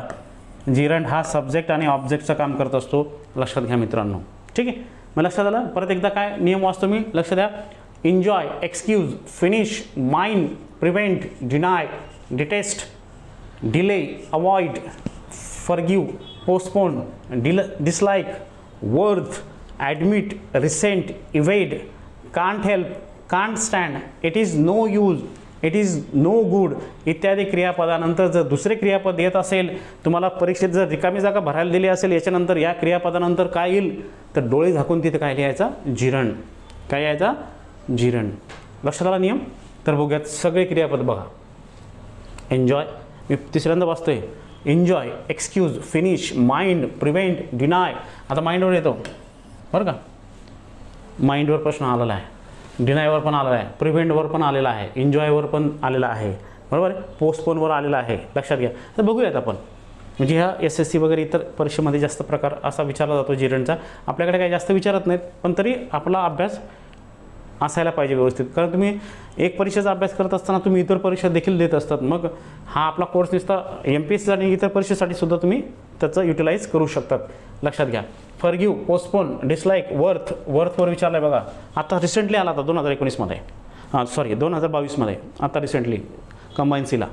जिरंड हा सब्जेक्ट आणि ऑब्जेक्टचं काम करत असतो, लक्षात घ्या मित्रांनो, ठीक आहे. मग लक्षात आलं. परत एकदा काय नियम वाचतो मी, लक्ष द्या. Enjoy, excuse, finish, mind, prevent, deny, detest, delay, avoid, forgive, postpone, dislike, worth, admit, resent, evade, can't help, can't stand, it is no use, it is no good इत्यादी क्रियापदानंतर जर दुसरे क्रियापद येत असेल, तुम्हाला परीक्षेत जर रिकामी जागा भरायला दिली असेल, याच्यानंतर या क्रियापदानंतर काय येईल, तर डोळे झाकून तिथे काय लिहायचा, जिरंड. काय यायचा, जिरंड. लक्षात आला नियम. तर बघूयात सगळे क्रियापद बघा. एन्जॉय, मी तिसऱ्यांदा वाचतोय, enjoy, excuse, finish, mind, prevent, deny. आता माइंडवर येतो बरं का, माइंडवर प्रश्न आलेला आहे, डिनायवर पण आलेला आहे, प्रिव्हेंटवर पण आलेला आहे, एन्जॉयवर पण आलेला आहे, बरोबर आहे, पोस्टपोनवर आलेला आहे, लक्षात घ्या. तर बघूयात आपण, म्हणजे ह्या SSC वगैरे इतर परीक्षेमध्ये जास्त प्रकार असा विचारला जातो जिरंडचा. आपल्याकडे काही जास्त विचारत नाहीत, पण तरी आपला अभ्यास असायला पाहिजे व्यवस्थित. कारण तुम्ही एक परीक्षेचा अभ्यास करत असताना तुम्ही इतर परीक्षा देखील देत असतात. मग हा आपला कोर्स नुसता MPSC आणि इतर परीक्षेसाठी सुद्धा तुम्ही त्याचं युटिलाइज करू शकतात, लक्षात घ्या. फॉरगिव्ह, पोस्टपोन, डिसलाइक, वर्थ, वर्थवर विचारलं आहे बघा. आता रिसेंटली आला होता 2019मध्ये, 2022मध्ये, आता रिसेंटली कंबाईन्सीला.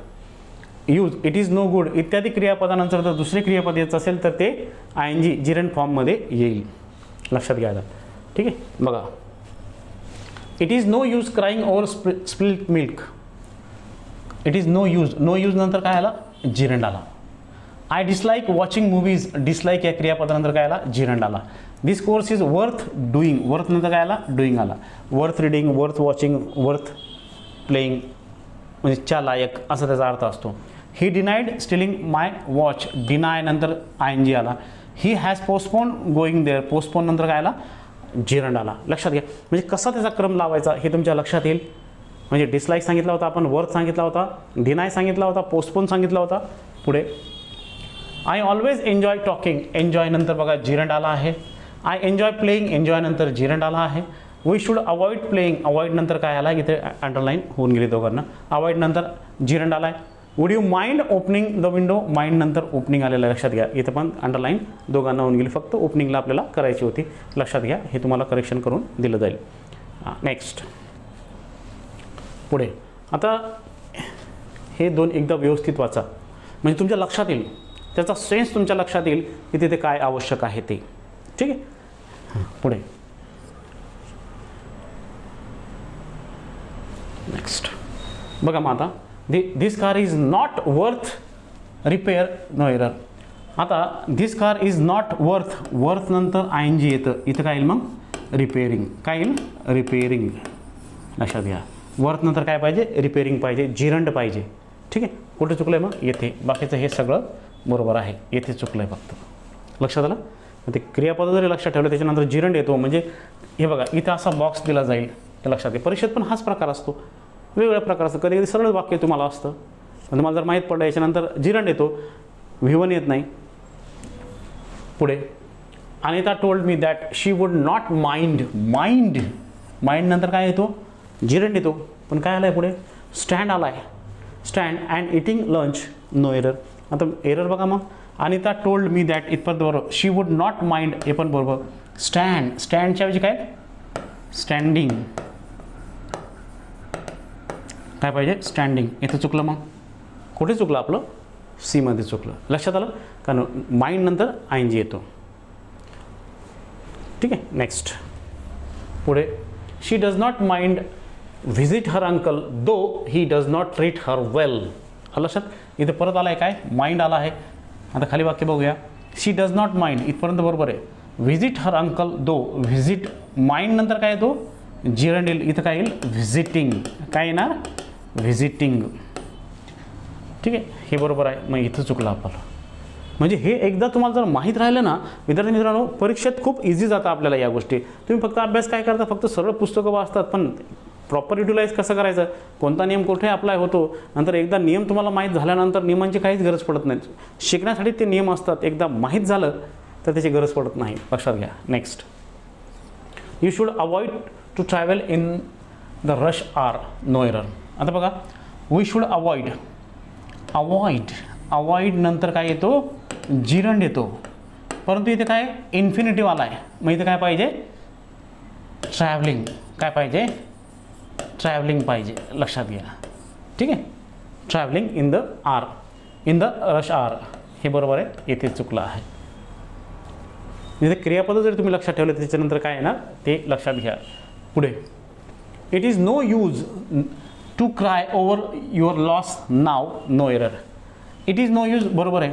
Use, it is no good इत्यादी क्रियापदानंतर जर दुसरे क्रियापद येत असेल तर ते ING जिरंड फॉर्ममध्ये येईल, लक्षात घ्यायला, ठीक आहे. बघा, it is no use crying over spilled milk, it is no use, no use नंतर काय आला, जिरंड आला. I dislike watching movies, dislike या क्रियापदानंतर काय आला, जिरंड आला. This course is worth doing, worth नंतर काय आला, डुईंग आला. Worth reading, worth watching, worth playing, म्हणजे च्या लायक असा त्याचा अर्थ असतो. He denied stealing my watch, deny नंतर ING आला. He has postpone going there, postpone नंतर काय आला, जिरंड आला. लक्षात घ्या, म्हणजे कसा त्याचा क्रम लावायचा हे तुमच्या लक्षात येईल. म्हणजे डिसलाईक सांगितला होता आपण, वर्थ सांगितला होता, डिनाय सांगितला होता, पोस्टपोन सांगितला होता. पुढे I always enjoy talking, enjoy नंतर बघा जिरंड आला आहे. आय एन्जॉय प्लेईंग, एन्जॉय नंतर जिरंड आला आहे. We should avoid playing, avoid नंतर काय आला, इथे अंडरलाईन होऊन गेली दोघांना. अवॉइड नंतर जिरंड आला आहे. Would you mind opening the window, mind नंतर ओपनिंग आलेलं लक्षात घ्या. इथं पण अंडरलाईन दोघांना होऊन गेली, फक्त ओपनिंगला आपल्याला करायची होती, लक्षात घ्या. हे तुम्हाला करेक्शन करून दिलं जाईल. नेक्स्ट, पुढे. आता हे दोन एकदा व्यवस्थित वाचा, म्हणजे तुमच्या लक्षात येईल, त्याचा सेन्स तुमच्या लक्षात येईल की तिथे काय आवश्यक आहे ते, ठीक आहे. पुढे नेक्स्ट बघा. मग आता this car is not worth repair, no error. आता this car is not worth नंतर ING येतं, इथं काय येईल मग रिपेअरिंग, काय येईल रिपेअरिंग. लक्षात घ्या, वर्थ नंतर काय पाहिजे रिपेअरिंग पाहिजे, जिरंड पाहिजे. ठीक आहे, कुठे चुकलं आहे मग येथे, बाकीचं हे सगळं बरोबर आहे, येथे चुकलं आहे फक्त. लक्षात आलं. ते क्रियापद जरी लक्षात ठेवलं त्याच्यानंतर जिरंड येतो, म्हणजे हे बघा इथं असा बॉक्स दिला जाईल, हे लक्षात घ्या. परीक्षेत पण हाच प्रकार असतो, वेगवेगळ्या प्रकार असतं. कधी कधी सरळ वाक्य तुम्हाला असतं, पण तुम्हाला जर माहीत पडलं याच्यानंतर जिरंड येतो, V1 येत नाही. पुढे Anita told me that she would not mind नंतर काय येतो जिरंड येतो, पण काय आलं आहे पुढे स्टँड आला आहे, stand and eating lunch, no error. आता एरर बघा मग, अनिता टोल्ड मी दॅट इथपर्यंत बरोबर, शी वुड नॉट माइंड हे पण बरोबर. स्टँडच्या ऐवजी काय स्टँडिंग, काय पाहिजे स्टँडिंग, इथं चुकलं. मग कुठे चुकलं आपलं C मध्ये चुकलं. लक्षात आलं, कारण माइंड नंतर ING येतो. ठीक आहे, नेक्स्ट पुढे she does not mind visit her uncle though he does not treat her well. लक्षात, इथे परत आला आहे काय माइंड आला आहे. आता खाली वाक्य बघूया, शी डज नॉट माइंड इथपर्यंत बरोबर आहे. व्हिजिट हर अंकल दो, व्हिजिट माइंड नंतर काय येतो जिरंड येईल, इथं काय येईल व्हिजिटिंग, काय येणार व्हिजिटिंग. ठीक आहे, हे बरोबर आहे, मग इथं चुकलं आपल्याला. म्हणजे हे एकदा तुम्हाला जर माहीत राहिलं ना विद्यार्थी मित्रांनो, परीक्षेत खूप इझी जातं आपल्याला या गोष्टी. तुम्ही फक्त अभ्यास काय करता, फक्त सरळ पुस्तकं वाचतात, पण प्रॉपर युटिलाइज कसं करायचं, कोणता नियम कुठे अप्लाय होतो, नंतर एकदा नियम तुम्हाला माहीत झाल्यानंतर नियमांची काहीच गरज पडत नाही. शिकण्यासाठी ते नियम असतात, एकदा माहीत झालं तर त्याची गरज पडत नाही. लक्षात घ्या. Next, you should avoid to travel in the rush hour, no error. आता बघा, वी शुड अवॉइड नंतर काय येतो जिरंड येतो, परंतु इथे काय इन्फिनिटिव्ह आला आहे, मग इथे काय पाहिजे ट्रॅव्हलिंग, काय पाहिजे ट्रॅव्हलिंग पाहिजे. लक्षात घ्या. ठीक आहे, travelling in the rush hour हे बरोबर आहे, येथे चुकलं आहे. इथे क्रियापद जर तुम्ही लक्षात ठेवलं त्याच्यानंतर काय येणार ते लक्षात घ्या. पुढे it is no use to cry over your loss now, no error. It is no use बरोबर आहे,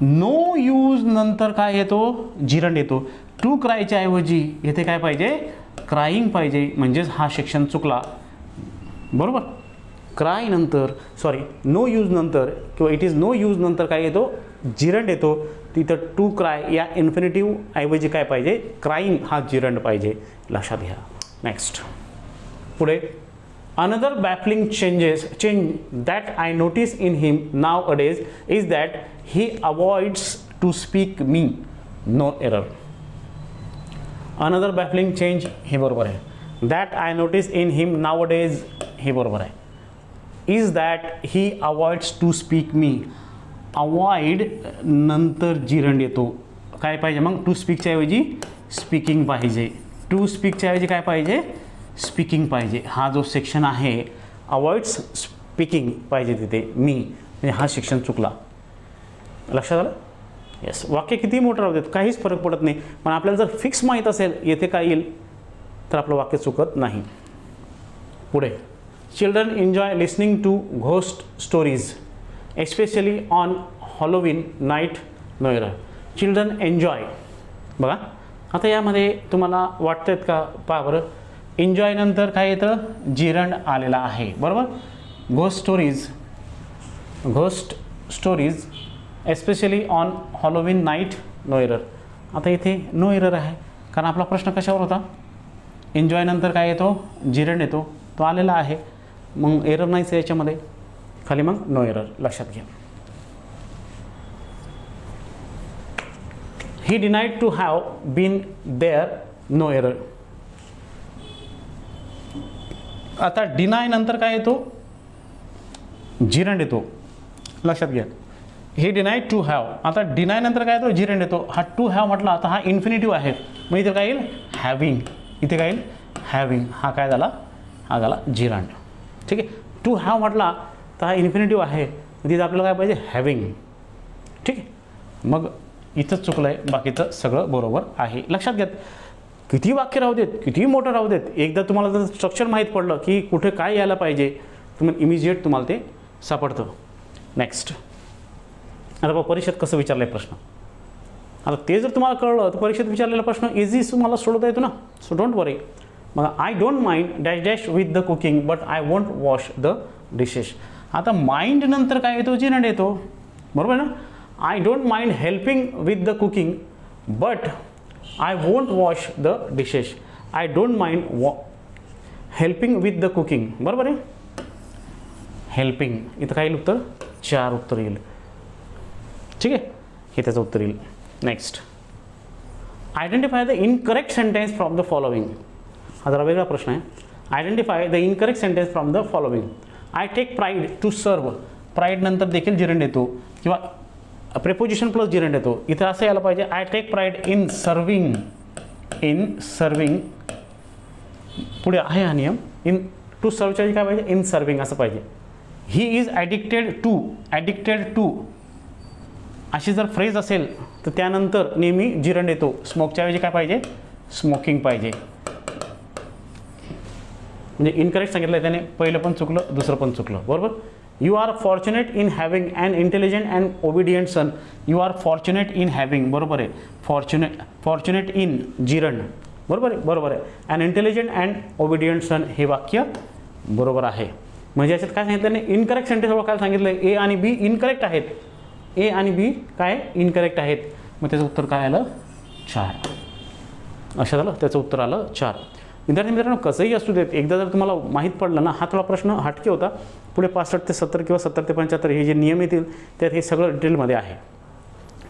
नो यूज नंतर काय येतो जिरंड येतो. टू क्रायच्या ऐवजी येथे काय पाहिजे क्राईंग पाहिजे, म्हणजेच हा सेक्शन चुकला. बरोबर, क्राय नंतर नो यूज नंतर किंवा इट इज नो यूज नंतर काय येतो जिरंड येतो. तिथं टू क्राय या इन्फिनिटिव्ह ऐवजी काय पाहिजे क्राईंग हा जिरंड पाहिजे. लक्षात घ्या. नेक्स्ट पुढे another baffling change that I notice in him nowadays is that he avoids to speak me, no error. Another baffling change हे बरोबर आहे. That I notice in him nowadays हे बरोबर आहे. Is that he avoids to speak me, avoid नंतर gerund येतो. काय पाहिजे मग टू स्पीकच्या ऐवजी स्पीकिंग पाहिजे. टू स्पीकच्या ऐवजी काय पाहिजे स्पीकिंग पाहिजे. हा जो सेक्शन आहे अवॉइड्स स्पीकिंग पाहिजे तिथे मी, म्हणजे हा सेक्शन चुकला. लक्षात आलं. येस, वाक्य किती मोठं राहू देत काहीच फरक पडत नाही, पण आपल्याला जर फिक्स माहीत असेल येथे काय येईल तर आपलं वाक्य चुकत नाही. पुढे children enjoy listening to ghost stories especially on Halloween night, no error. Children enjoy बघा, आता यामध्ये तुम्हाला वाटतं का पहा बरं, एन्जॉय नंतर काय येतं जिरंड आलेला आहे. बरोबर, ghost stories especially on Halloween night, no error. आता इथे नो एरर आहे, कारण आपला प्रश्न कशावर होता एन्जॉय नंतर काय येतो जिरंड येतो, तो आलेला आहे, मग एरर नाहीच याच्यामध्ये, खाली मग नो एरर. लक्षात घ्या. He denied to have been there, no error. आता डिनाय नंतर काय येतो जिरंड येतो. लक्षात घ्या. ही डिनाईड टू हॅव, आता डिनाय नंतर काय येतो जिरंड येतो. हा टू हॅव म्हटला आता हा इन्फिनिटिव्ह आहे, मग इथे काय येईल हॅविंग, इथे काय येईल हॅविंग, हा काय झाला हा झाला जिरंड. ठीक आहे, टू हॅव म्हटला तर हा इन्फिनिटिव्ह आहे, तिथे आपल्याला काय पाहिजे हॅविंग. ठीक आहे, मग इथंच चुकलं आहे, बाकीचं सगळं बरोबर आहे. लक्षात घ्या. किती वाक्य राहू देत किती मोठं राहू देत, एकदा तुम्हाला जर स्ट्रक्चर माहीत पडलं की कुठे काय यायला पाहिजे तुम्ही इमिजिएट तुम्हाला ते सापडतं. नेक्स्ट, आता बघा परीक्षेत कसं विचारलं आहे प्रश्न. आता ते जर तुम्हाला कळलं तर परीक्षेत विचारलेला प्रश्न इझी तुम्हाला सोडवता येतो ना. सो डोंट वरी. मग I don't mind dash dash with the cooking but I won't wash the dishes. आता माइंड नंतर काय येतो, जिरंड येतो, बरोबर ना. I don't mind helping with the cooking but I won't wash the dishes. I don't mind helping with the cooking, बरोबर आहे. Helping इथं काय येईल उत्तर, 4 उत्तर येईल. ठीक आहे, हे त्याचं उत्तर येईल. Next, identify the incorrect sentence from the following. हा जरा वेगळा प्रश्न आहे. Identify the incorrect sentence from the following. I take pride to serve. Pride नंतर देखील जिरंड येतो किंवा प्रेपोजिशन प्लस जिरंड येतो. इथं असं यायला पाहिजे, I take pride in serving. In serving पुढे आहे हा नियम. इन टू सर्वच्या काय पाहिजे, इन सर्विंग असं पाहिजे. He is addicted to. Addicted to अशी जर फ्रेज असेल तर त्यानंतर नेहमी जिरंड येतो. स्मोकच्या ऐवजी काय पाहिजे, स्मोकिंग पाहिजे. म्हणजे इनकरेक्ट सांगितलं त्याने, पहिलं पण चुकलं, दुसरं पण चुकलं, बरोबर. You are fortunate in having an intelligent and obedient son. You are fortunate in having, बरोबर आहे. फॉर्च्युनेट इन जिरंड, बरोबर आहे, बरोबर आहे. An intelligent and obedient son हे वाक्य बरोबर आहे. म्हणजे याच्यात काय सांगितलं नाही, इनकरेक्ट सेंटेन्स काय सांगितलं, ए आणि बी इनकरेक्ट आहेत. ए आणि बी काय इनकरेक्ट आहेत. मग त्याचं उत्तर काय आलं, 4. असं झालं, त्याचं उत्तर आलं 4. विद्यार्थी मित्रांनो, कसंही असू देत, एकदा जर तुम्हाला माहीत पडलं ना, हा थोडा प्रश्न हटके होता. पुढे 65 ते 70 किंवा 70 ते 75 हे जे नियम येतील त्यात हे सगळं डिटेलमध्ये आहे.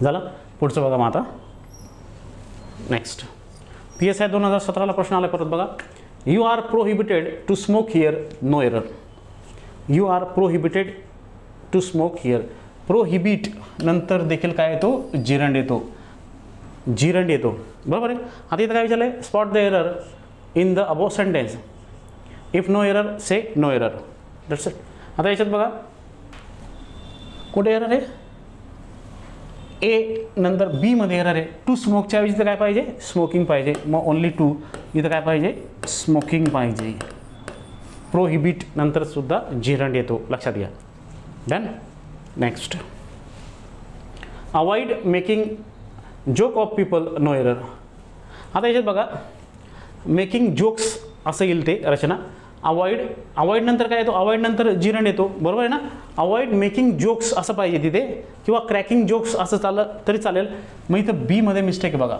झालं, पुढचं बघा मग आता. नेक्स्ट, PSI 2017ला प्रश्न आला परत बघा. You are prohibited to smoke here, no error. You are prohibited to smoke here. Prohibit नंतर देखील काय येतो, जिरंड येतो. जिरंड येतो, बरोबर आहे. आता इथं काय विचारलं आहे, spot the error in the above sentence. If no error say no error, that's it. आता याच्यात बघा कुठे एरर आहे, ए नंतर बी मध्ये एरर आहे. टू स्मोकच्या ऐवजी काय पाहिजे, स्मोकिंग पाहिजे. मग ओनली टू, इथं काय पाहिजे, स्मोकिंग पाहिजे. प्रोहिबिट नंतर सुद्धा जिरंड येतो, लक्षात घ्या. Done. Next, avoid making joke of people, no error. आता याच्यात बघा मेकिंग जोक्स असं येईल ते रचना. अवॉइड नंतर काय येतो, अवॉइड नंतर जिरंड येतो, बरोबर आहे ना. अवॉइड मेकिंग जोक्स असं पाहिजे तिथे, किंवा क्रॅकिंग जोक्स असं चाललं तरी चालेल. मग इथं बी मध्ये मिस्टेक आहे बघा.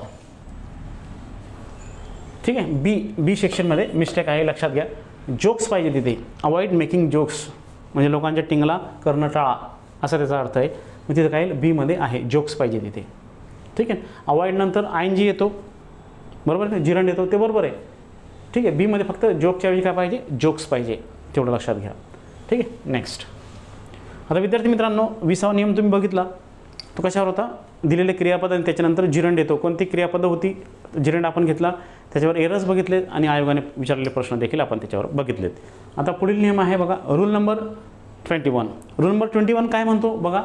ठीक आहे, बी सेक्शनमध्ये मिस्टेक आहे, लक्षात घ्या. जोक्स पाहिजे तिथे. अवॉइड मेकिंग जोक्स म्हणजे लोकांच्या टिंगला करणं टाळा असा त्याचा अर्थ आहे. मग तिथं काय बी मध्ये आहे, जोक्स पाहिजे तिथे. ठीक आहे, अवॉइड नंतर ING येतो, बरोबर आहे, जिरंड येतो, ते बरोबर आहे. ठीक आहे, बी मध्ये फक्त जोकच्या ऐवजी काय पाहिजे, जोक्स पाहिजे, तेवढं लक्षात घ्या. ठीक आहे. नेक्स्ट, आता विद्यार्थी मित्रांनो 20वा नियम तुम्ही बघितला, तो कशावर होता, दिलेले क्रियापद आणि त्याच्यानंतर जिरंड येतो. कोणती क्रियापद होती, जिरंड आपण घेतला, त्याच्यावर एरर्स बघितले आणि आयोगाने विचारलेले प्रश्न देखील आपण त्याच्यावर बघितलेत. आता पुढील नियम आहे बघा, रूल नंबर 21. रूल नंबर 21 काय म्हणतो बघा,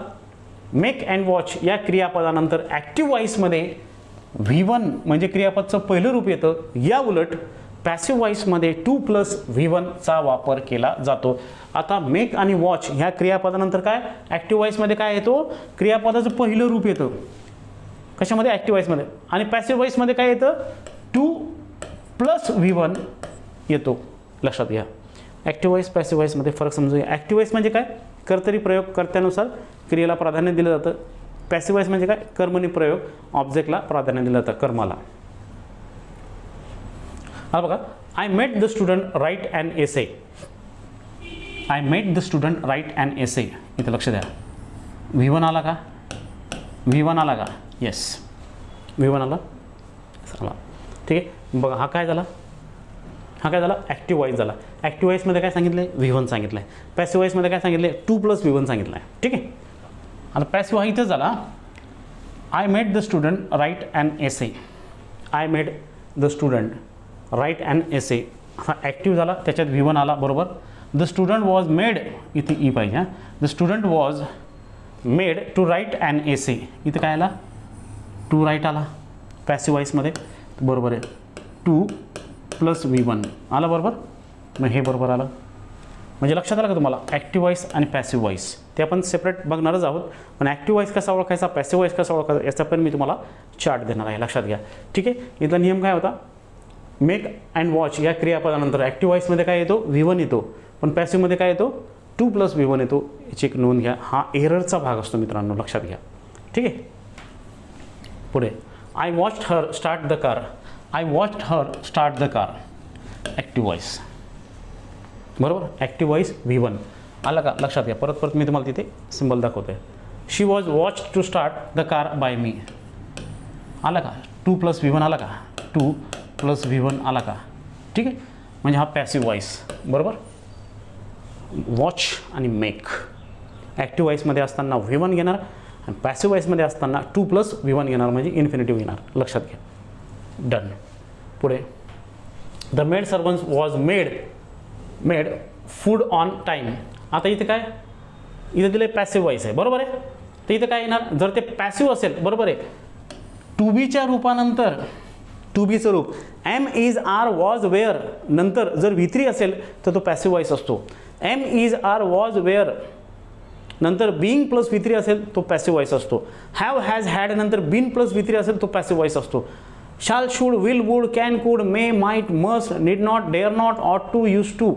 मेक अँड वॉच या क्रियापदानंतर ॲक्टिव्ह व्हॉईसमध्ये V1 म्हणजे क्रियापदचं पहिलं रूप येतं. या उलट पॅसिव्ह व्हॉईसमध्ये 2 + V1 चा वापर केला जातो. आता मेक आणि वॉच ह्या क्रियापदानंतर काय, ॲक्टिव्ह व्हॉईसमध्ये काय येतो, क्रियापदाचं पहिलं रूप येतं. कशामध्ये, ॲक्टिव्ह व्हॉईसमध्ये. आणि पॅसिव्ह व्हॉईसमध्ये काय येतं, 2 + V1 येतो, लक्षात घ्या. ॲक्टिव्ह व्हॉईस पॅसिव्ह व्हॉईसमध्ये फरक समजूया. ॲक्टिव्ह व्हॉईस म्हणजे काय, कर्तरी प्रयोग, कर्त्यानुसार क्रियेला प्राधान्य दिलं जातं. पॅसिव्ह व्हॉईस म्हणजे काय, कर्मणी प्रयोग, ऑब्जेक्टला प्राधान्य दिलं जातं, कर्माला. हा बघा, I made the student write and essay. I made the student write and essay. इथं लक्ष द्या. V1 आला का, V1 आला का, येस, V1 आला. ठीक आहे, बघा हा काय झाला, हा काय झाला, ॲक्टिव्ह व्हॉईस झाला. ॲक्टिव्ह व्हॉईसमध्ये काय सांगितलं आहे, V1 सांगितलं आहे. पॅसिव्ह व्हॉईसमध्ये काय सांगितलं आहे, 2 + V1 सांगितलं आहे. ठीक आहे. आता पॅसिव्ह हा इथंच झाला. I made the student write and essay. I made the student write and essay हा ॲक्टिव्ह झाला, त्याच्यात V1 आला, बरोबर. द स्टुडंट वॉज मेड, इथे ई पाहिजे. हां, the student was made to write and essay. इथं काय आला, टू राईट आला पॅसिव्ह व्हॉईसमध्ये, बरोबर आहे. 2 + V1 आला, बरोबर. मग हे बरोबर आलं. म्हणजे लक्षात आलं का तुम्हाला ॲक्टिव्ह वॉईस आणि पॅसिव्ह वॉईस ते आपण सेपरेट बघणारच आहोत. पण ॲक्टिव्ह वॉईस कसा ओळखायचा, पॅसिव्ह वॉईस कसा ओळखायचा याचा पण मी तुम्हाला चार्ट देणार आहे, लक्षात घ्या. ठीक आहे. इथला नियम काय होता, मेक अँड वॉच या क्रियापदानंतर ॲक्टिव्ह वॉईसमध्ये काय येतो, V1 येतो, पण पॅसिव्हमध्ये काय येतो 2 + V1 येतो. याची एक नोंद घ्या, हा एररचा भाग असतो मित्रांनो, लक्षात घ्या. ठीक आहे. पुढे I watched her start the car, I watched her start the car, active voice. बरोबर, ॲक्टिव्ह वॉईस V1 आला का, लक्षात घ्या. परत परत मी तुम्हाला तिथे सिम्बॉल दाखवतोय. She was watch to start the car by me, आला का, 2 + V1 आला का, 2 + V1 आला का. ठीक आहे. म्हणजे हा पॅसिव्ह वॉईस. बरोबर, वॉच आणि मेक ॲक्टिव्ह वॉईसमध्ये असताना V1 घेणार आणि पॅसिव्ह वॉईसमध्ये असताना 2 + V1 घेणार, म्हणजे इन्फिनिटिव्ह घेणार, लक्षात घ्या. डन. पुढे the made servant was made food on time. आता इथे काय, इथे दिलं पॅसिव्ह वॉईस आहे, बरोबर आहे. तर इथे काय येणार, जर ते पॅसिव्ह असेल, बरोबर आहे, टू बीच्या रूपानंतर, टू बीचं रूप am is are was were नंतर जर V3 असेल तर तो पॅसिव्ह वॉईस असतो. Am is are was were नंतर बिंग + V3 असेल तो पॅसिव्ह वॉईस असतो. हॅव हॅज हॅड नंतर बीन + V3 असेल तो पॅसिव्ह वॉईस असतो. शाल should will would can could may might must need not dare not ought to use to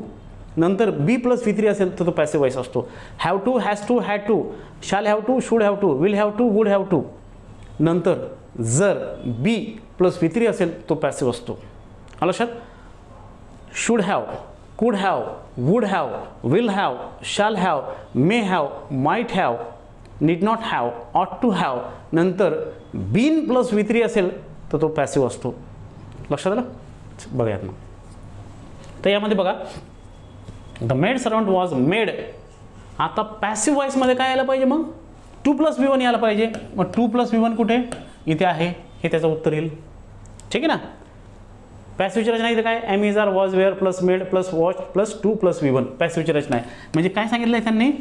नंतर बी + V3 असेल तर तो पॅसिव्ह वॉईस असतो. Have to, has to, had to, shall have to, should have to, will have to, would have to नंतर जर बी + V3 असेल तो passive असतो. लक्षात, शुड हॅव, कुड have, would have, will have, shall have, may have, might have, need not have, ऑट to have नंतर been + V3 असेल तर तो पॅसिव्ह असतो. लक्षात आलं. बघूयात मग. तर यामध्ये बघा, the made servant was made. आता पॅसिव्ह वॉईसमध्ये काय यायला पाहिजे, मग 2 + V1 यायला पाहिजे. मग 2 + V1 कुठे, इथे आहे, हे त्याचं उत्तर येईल. ठीक आहे ना. पॅसिव्हची रचना इथे काय, am is are was were + made + watch + 2 + V1 पॅसिव्हची रचना आहे. म्हणजे काय सांगितलं आहे त्यांनी,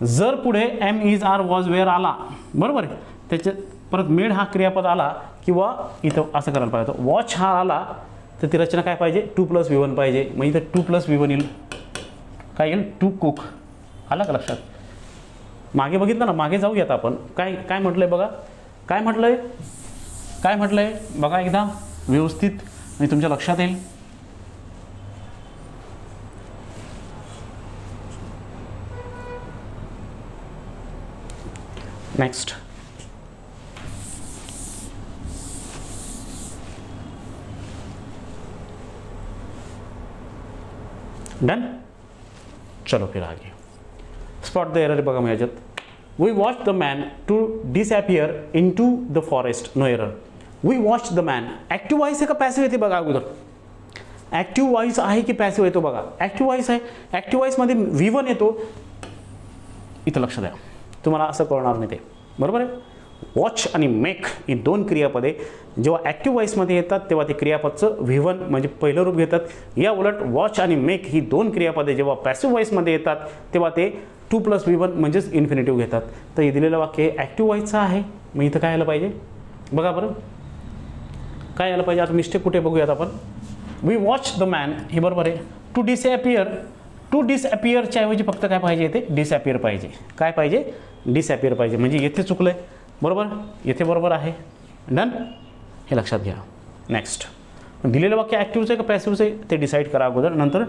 जर पुढे am is are was were आला, बरोबर आहे, त्याच्यात परत मेड हा क्रियापद आला किंवा इथं असं करायला पाहिजे होतं, वॉच हा आला तर ती रचना काय पाहिजे, 2 + V1 पाहिजे. म्हणजे इथं 2 + V1 येईल, काय येईल, टू कुक. आला का लक्षात. मागे बघितलं ना, मागे जाऊयात आपण. काय काय म्हटलंय बघा, काय म्हटलंय, काय म्हटलंय बघा एकदा व्यवस्थित, म्हणजे तुमच्या लक्षात येईल. Next, done. चलो फिर आगे. स्पॉट द एरर बघा मग याच्यात. We watch the man to disappear in to the forest. No error. We watch the man. Active voice आहे का पॅसिव्ह येते बघा अगोदर. ॲक्टिव्ह वॉईस आहे की पॅसिव्ह येतो बघा. ॲक्टिव्ह वॉईस आहे. ॲक्टिव्ह वॉईसमध्ये V1 येतो. इथं लक्ष द्या, तुम्हाला असं कळणार नाही ते, बरोबर आहे. वॉच आणि मेक ही दोन क्रियापदे जेव्हा ॲक्टिव्ह वॉईसमध्ये येतात तेव्हा ते क्रियापदचं V1 म्हणजे पहिलं रूप घेतात. या उलट वॉच आणि मेक ही दोन क्रियापदे जेव्हा पॅसिव्ह वॉईसमध्ये येतात तेव्हा ते 2 + V1 म्हणजेच इन्फिनिटिव्ह घेतात. तर हे दिलेलं वाक्य ॲक्टिव्ह वॉईसचं आहे. मग इथं काय यायला पाहिजे बघा बरं, काय यायला पाहिजे. आता मिस्टेक कुठे बघूयात आपण. वी वॉच द मॅन हे बरोबर आहे. टू डिसअपियर, टू डिसअपियरच्या ऐवजी फक्त काय पाहिजे, येते डिसअपियर पाहिजे. काय पाहिजे, डिसअपियर पाहिजे. म्हणजे येथे चुकलं आहे, बरोबर, येथे बरोबर आहे. डन, हे लक्षात घ्या. नेक्स्ट, दिलेलं वाक्य ॲक्टिव्हचं आहे का पॅसिव्हचं आहे ते डिसाईड करा अगोदर. नंतर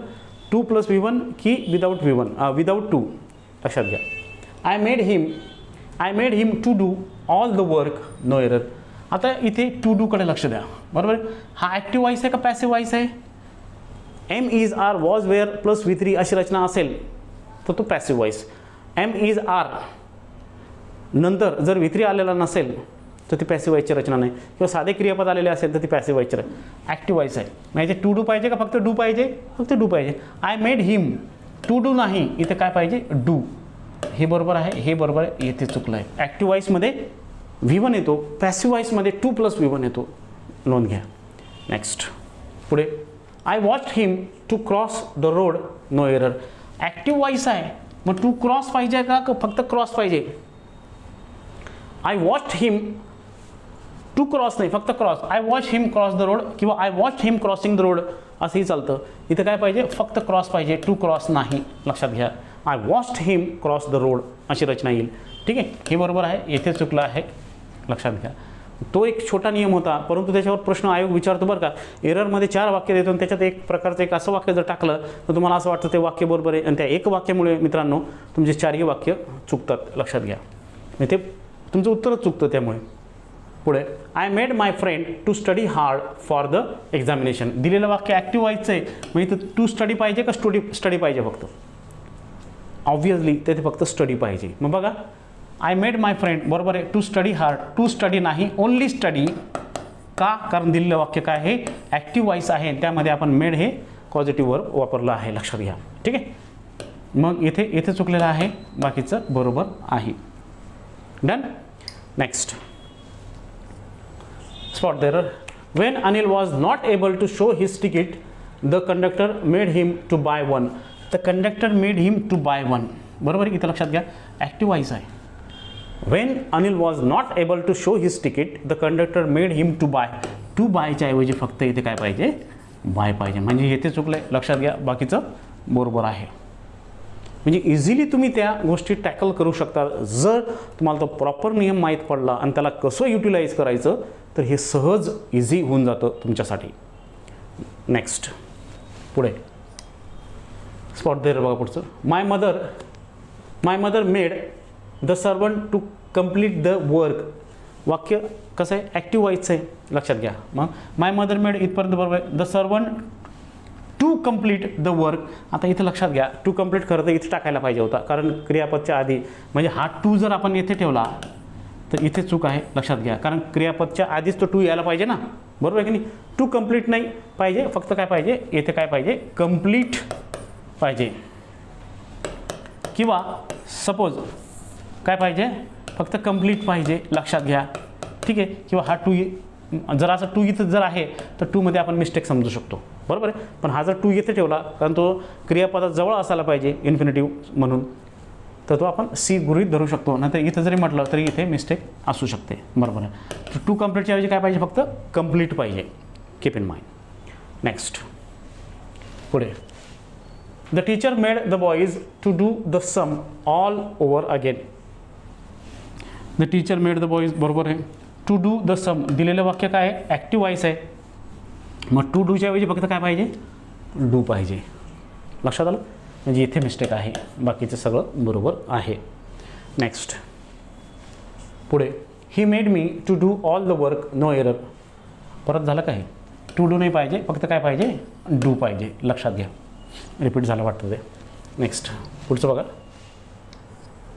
2 + V1 की विदाऊट V1, विदाऊट 2 लक्षात घ्या. I made him to do all the work. No error. आता इथे टू डू कडे लक्ष द्या, बरोबर. हा ॲक्टिव्ह वॉईस आहे का पॅसिव्ह वॉईस आहे. Am is are was were + V3 अशी रचना असेल तर तो passive voice. Am is are नंतर जर V3 आलेला नसेल तर ती पॅसिव्ह वॉईसची रचना नाही. किंवा साधे क्रियापद आलेले असेल तर ती पॅसिव्ह वॉईसची ॲक्टिव्ह वॉईस आहे. म्हणजे टू डू पाहिजे का फक्त डू पाहिजे, फक्त डू पाहिजे. I made him to do नाही, इथे काय पाहिजे, डू. हे बरोबर आहे, हे बरोबर आहे, येथे चुकलं आहे. ॲक्टिव्ह वॉईसमध्ये V1 येतो, पॅसिव्ह वॉईसमध्ये 2 + V1 येतो. नोंद घ्या. नेक्स्ट, पुढे I watched him to cross the road. No error. Active voice आहे, मग टू क्रॉस पाहिजे का फक्त क्रॉस पाहिजे. I watched him to cross नाही, फक्त cross. I watch him cross the road किंवा I watch him crossing the road असंही चालतं. इथं काय पाहिजे, फक्त क्रॉस पाहिजे, टू क्रॉस नाही. लक्षात घ्या, I watched him cross the road अशी रचना येईल. ठीक आहे, हे बरोबर आहे, येथे चुकलं आहे. लक्षात घ्या, तो एक छोटा नियम होता, परंतु त्याच्यावर प्रश्न आयोग विचारतो बरं का. एररमध्ये 4 वाक्य देतो आणि त्याच्यात एक प्रकारचं एक असं वाक्य जर टाकलं तर तुम्हाला असं वाटतं ते वाक्य बरोबर आहे आणि त्या एक वाक्यामुळे मित्रांनो तुमचे 4ही वाक्य चुकतात. लक्षात घ्या, ते तुमचं उत्तरच चुकतं. त्यामुळे पुढे I made my friend to study hard for the examination. दिलेलं वाक्य ॲक्टिव्ह व्हायचं आहे, मग इथं टू स्टडी पाहिजे का स्टडी पाहिजे फक्त? ऑब्व्हियसली तेथे फक्त स्टडी पाहिजे. मग बघा, आय मेड माय फ्रेंड बरोबर आहे, to study hard, to study नाही, ओनली स्टडी. का? कारण दिलेलं वाक्य काय आहे, ॲक्टिव्ह व्हॉइस आहे, त्यामध्ये आपण मेड हे पॉझिटिव्ह वर्ब वापरलं आहे. लक्षात घ्या. ठीक आहे, मग येथे चुकलेलं आहे, बाकीचं बरोबर आहे. Done. Next, spot the error. When Anil was not able to show his ticket, the conductor made him to buy one. The conductor made him to buy one. बरोबर आहे, इथं लक्षात घ्या, ॲक्टिव्ह व्हॉइस आहे. When Anil was not able to show his ticket, the conductor made him to buy. To buy च्या ऐवजी फक्त इथे काय पाहिजे, बाय पाहिजे. म्हणजे येथे चुकलंय. लक्षात घ्या, बाकीचं बरोबर आहे. म्हणजे इझिली तुम्ही त्या गोष्टी टॅकल करू शकता जर तुम्हाला तो प्रॉपर नियम माहीत पडला आणि त्याला कसं युटिलाइज करायचं, तर हे सहज इझी होऊन जातं तुमच्यासाठी. नेक्स्ट, पुढे स्पॉट देअर बघा पुढचं. My mother made the servant to complete the work. वाक्य कसं आहे, ॲक्टिव्ह व्हायचं आहे. लक्षात घ्या, मग माय मदर मेड इथपर्यंत बरोबर आहे. The servant to complete the work. आता इथं लक्षात घ्या, टू कम्प्लीट खरं तर इथे टाकायला पाहिजे होता, कारण क्रियापदच्या आधी, म्हणजे हा टू जर आपण येथे ठेवला तर इथे चूक आहे. लक्षात घ्या, कारण क्रियापदच्या आधीच तो टू यायला पाहिजे ना, बरोबर आहे की नाही. टू कम्प्लीट नाही पाहिजे, फक्त काय पाहिजे, येथे काय पाहिजे, कम्प्लीट पाहिजे. किंवा सपोज काय पाहिजे, फक्त कम्प्लीट पाहिजे. लक्षात घ्या. ठीक आहे, किंवा हा टू जर असं टू इथं जर आहे तर टूमध्ये आपण मिस्टेक समजू शकतो, बरोबर आहे. पण हा जर टू येथे ठेवला, कारण तो क्रियापदात जवळ असायला पाहिजे इन्फिनिटिव्ह म्हणून, तर तो आपण सी गृहीत धरू शकतो. नंतर इथं जरी म्हटलं तरी इथे मिस्टेक असू शकते, बरोबर आहे. तर टू कम्प्लीटच्या ऐवजी काय पाहिजे, फक्त कम्प्लीट पाहिजे. Keep in mind. नेक्स्ट, पुढे the teacher made the boys to do the sum all over again. The teacher made the boys बरोबर आहे. टू डू द सम दिलेलं वाक्य काय आहे, ॲक्टिव्ह व्हॉइस आहे. मग टू डूच्या ऐवजी फक्त काय पाहिजे, डू पाहिजे. लक्षात आलं, म्हणजे इथे मिस्टेक आहे, बाकीचं सगळं बरोबर आहे. नेक्स्ट, पुढे he made me to do all the work, no error. परत झालं काय, टू डू नाही पाहिजे, फक्त काय पाहिजे, डू पाहिजे. लक्षात घ्या, रिपीट झालं वाटतं ते. नेक्स्ट, पुढचं बघा.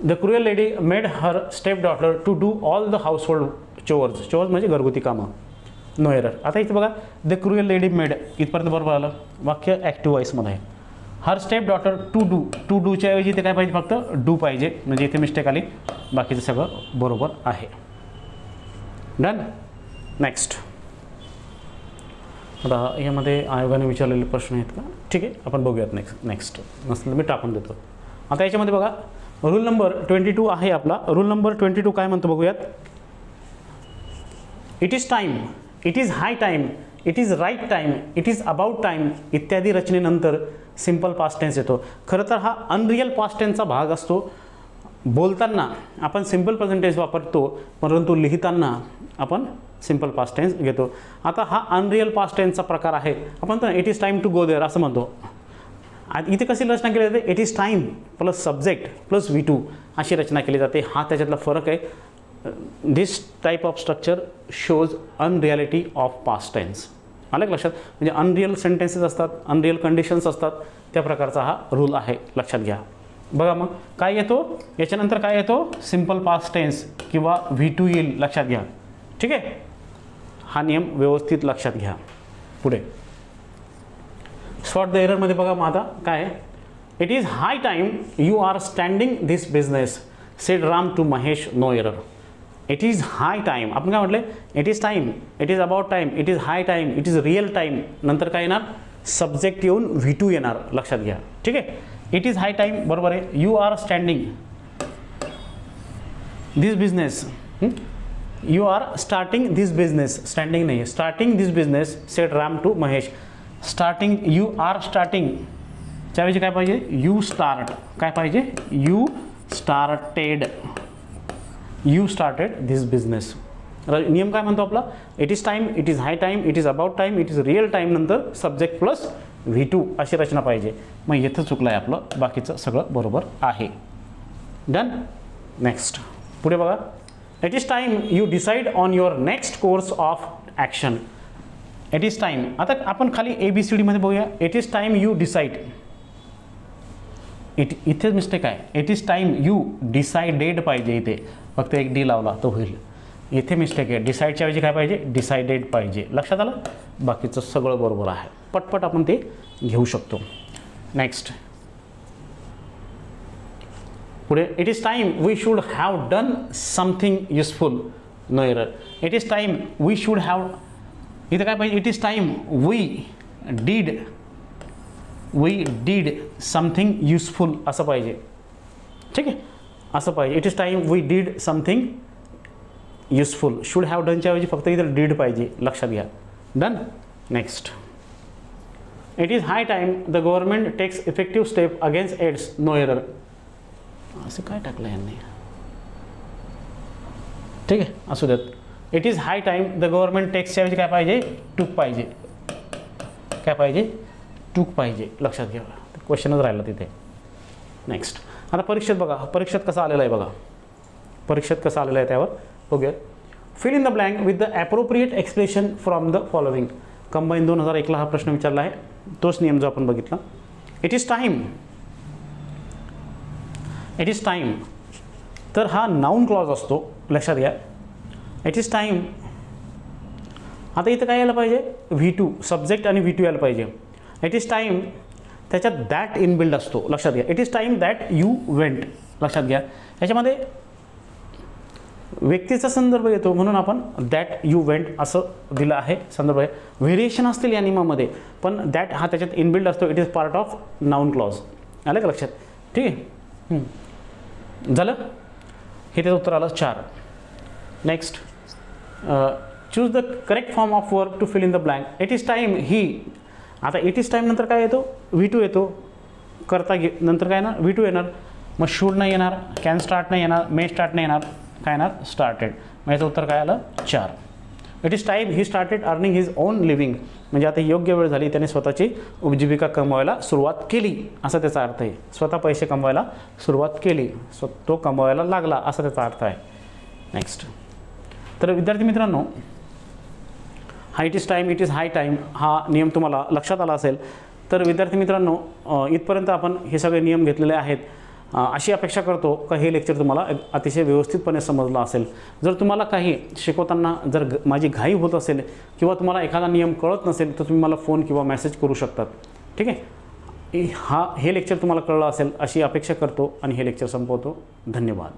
The cruel lady made her stepdaughter to do all the household chores. Chores म्हणजे घरगुती कामं, नो एरर. आता इथं बघा, द क्रुएल लेडी मेड इथपर्यंत बरोबर आलं, वाक्य ॲक्टिव्ह व्हॉइसमध्ये आहे. हर स्टेप डॉटर टू डूच्या ऐवजी ते काय पाहिजे, फक्त डू पाहिजे. म्हणजे इथे मिस्टेक आली, बाकीचं सगळं बरोबर आहे. डन. नेक्स्ट, आता यामध्ये आयोगाने विचारलेले प्रश्न आहेत का, ठीक आहे, आपण बघूयात. नेक्स्ट नसलं मी टाकून देतो. आता याच्यामध्ये बघा, रूल नंबर 22 आहे आपला. रूल नंबर 22 काय म्हणतो बघूयात. It is time, it is high time, it is right time, it is about time इत्यादी रचनेनंतर सिम्पल पास्ट टेन्स येतो. खरं तर हा अनरियल पास्ट टेन्सचा भाग असतो. बोलताना आपण सिम्पल प्रेझेंट टेन्स वापरतो, परंतु लिहिताना आपण सिम्पल पास्ट टेन्स घेतो. आता हा अनरियल पास्ट टेन्सचा प्रकार आहे. आपण तर it is time to go there असं म्हणतो. इथे कशी रचना केली जाते, it is time plus subject plus V2 अशी रचना केली जाते. हा त्याच्यातला फरक आहे. This type of structure shows unreality of past tense. आलं लक्षात, म्हणजे अनरियल सेंटेन्सेस असतात, अनरियल कंडिशन्स असतात, त्या प्रकारचा हा रूल आहे. लक्षात घ्या. बघा मग काय येतो, याच्यानंतर काय येतो, सिम्पल पास्ट टेन्स किंवा V2 येईल. लक्षात घ्या. ठीक आहे, हा नियम व्यवस्थित लक्षात घ्या. पुढे स्पॉट द एररमध्ये बघा, मग आता काय आहे, it is high time you are standing this business said Ram to Mahesh, no error. It is high time, आपण काय म्हटलं, it is time, it is about time, it is high time, it is real time, नंतर काय येणार, subject येऊन V2 येणार. लक्षात घ्या. ठीक आहे, इट इज हाय टाईम बरोबर आहे. You are standing this business, you are starting this business, standing नाही, starting this business said Ram to Mahesh. Starting, you are starting त्याऐवजी काय पाहिजे, यू स्टार्ट. काय पाहिजे, यू स्टार्टेड दिस बिझनेस. नियम काय म्हणतो आपला, it is time, it is high time, it is about time, it is real time, नंतर सब्जेक्ट प्लस V2 अशी रचना पाहिजे. मग येथं चुकलं आहे आपलं, बाकीचं सगळं बरोबर आहे. डन. नेक्स्ट पुढे बघा. It is time you decide on your next course of action. It is time. आता आपण खाली ABCD मध्ये बघूया. It is time you decide, इथे मिस्टेक आहे. It is time you decided पाहिजे, इथे फक्त एक D लावला तो होईल. इथे मिस्टेक आहे, डिसाईडच्या ऐवजी काय पाहिजे, डिसाइडेड पाहिजे. लक्षात आलं, बाकीचं सगळं बरोबर आहे. पटपट आपण ते घेऊ शकतो. नेक्स्ट पुढे. It is time we should have done something useful. No error. It is time we should have, इथे काय पाहिजे, it is time we did something useful असं पाहिजे. ठीक आहे, असं पाहिजे. It is time we did something useful. Should have डनच्या ऐवजी फक्त इथं डीड पाहिजे, लक्षात घ्या. Done. Next. It is high time the government takes effective step against AIDS. No error. असं काय टाकलं यांनी, ठीक आहे, असू देत. It is high time the government टेक्सच्या ऐवजी काय पाहिजे, टूक पाहिजे. काय पाहिजे, टूक पाहिजे. लक्षात घ्या, क्वेश्चनच राहिला तिथे. नेक्स्ट. आता परीक्षेत बघा, परीक्षेत कसा आलेला आहे बघा, परीक्षेत कसा आलेला आहे त्यावर बघूया. Fill in the blank with the appropriate explanation from the following. Combine 2001ला हा प्रश्न विचारला आहे, तोच नियम जो आपण बघितला. It is time, it is time, तर हा नाऊन क्लॉज असतो, लक्षात घ्या. It is time. आता इथं काय यायला पाहिजे, V2 सब्जेक्ट आणि V2 यायला पाहिजे. इट इज टाईम त्याच्यात दॅट इनबिल्ड असतो, लक्षात घ्या. It is time that you went. लक्षात घ्या, याच्यामध्ये व्यक्तीचा संदर्भ येतो म्हणून आपण दॅट यू वेंट असं दिलं आहे संदर्भ आहे. व्हेरिएशन असतील या नियमामध्ये, पण दॅट हा त्याच्यात इनबिल्ड असतो. It is part of noun clause. आलं का लक्षात, ठीक आहे. झालं, हे त्याचं उत्तर आलं 4. Next. Choose the correct form of work to fill in the blank. It is time he. आता इट इज टाईम नंतर काय येतो, V2 येतो. करता नंतर काय येणार, V2 येणार. मग शूड नाही येणार, कॅन स्टार्ट नाही येणार, मे स्टार्ट नाही येणार, काय येणार, स्टार्टेड. मग याचं उत्तर काय आलं, 4. It is time he started earning his on living. म्हणजे आता योग्य वेळ झाली, त्याने स्वतःची उपजीविका कमवायला सुरुवात केली, असा त्याचा अर्थ आहे. स्वतः पैसे कमवायला सुरुवात केली, तो कमवायला लागला, असा त्याचा अर्थ आहे. नेक्स्ट. तर विद्यार्थी मित्रांनो, हा it is time, it is high time हा नियम तुम्हाला लक्षात आला असेल. तर विद्यार्थी मित्रांनो, इथपर्यंत आपण हे सगळे नियम घेतलेले आहेत. अशी अपेक्षा करतो का हे लेक्चर तुम्हाला अतिशय व्यवस्थितपणे समजलं असेल. जर तुम्हाला काही शिकवताना जर माझी घाई होत असेल किंवा तुम्हाला एखादा नियम कळत नसेल तर तुम्ही मला फोन किंवा मेसेज करू शकतात, ठीक आहे. हे लेक्चर तुम्हाला कळलं असेल अशी अपेक्षा करतो आणि हे लेक्चर संपवतो. धन्यवाद.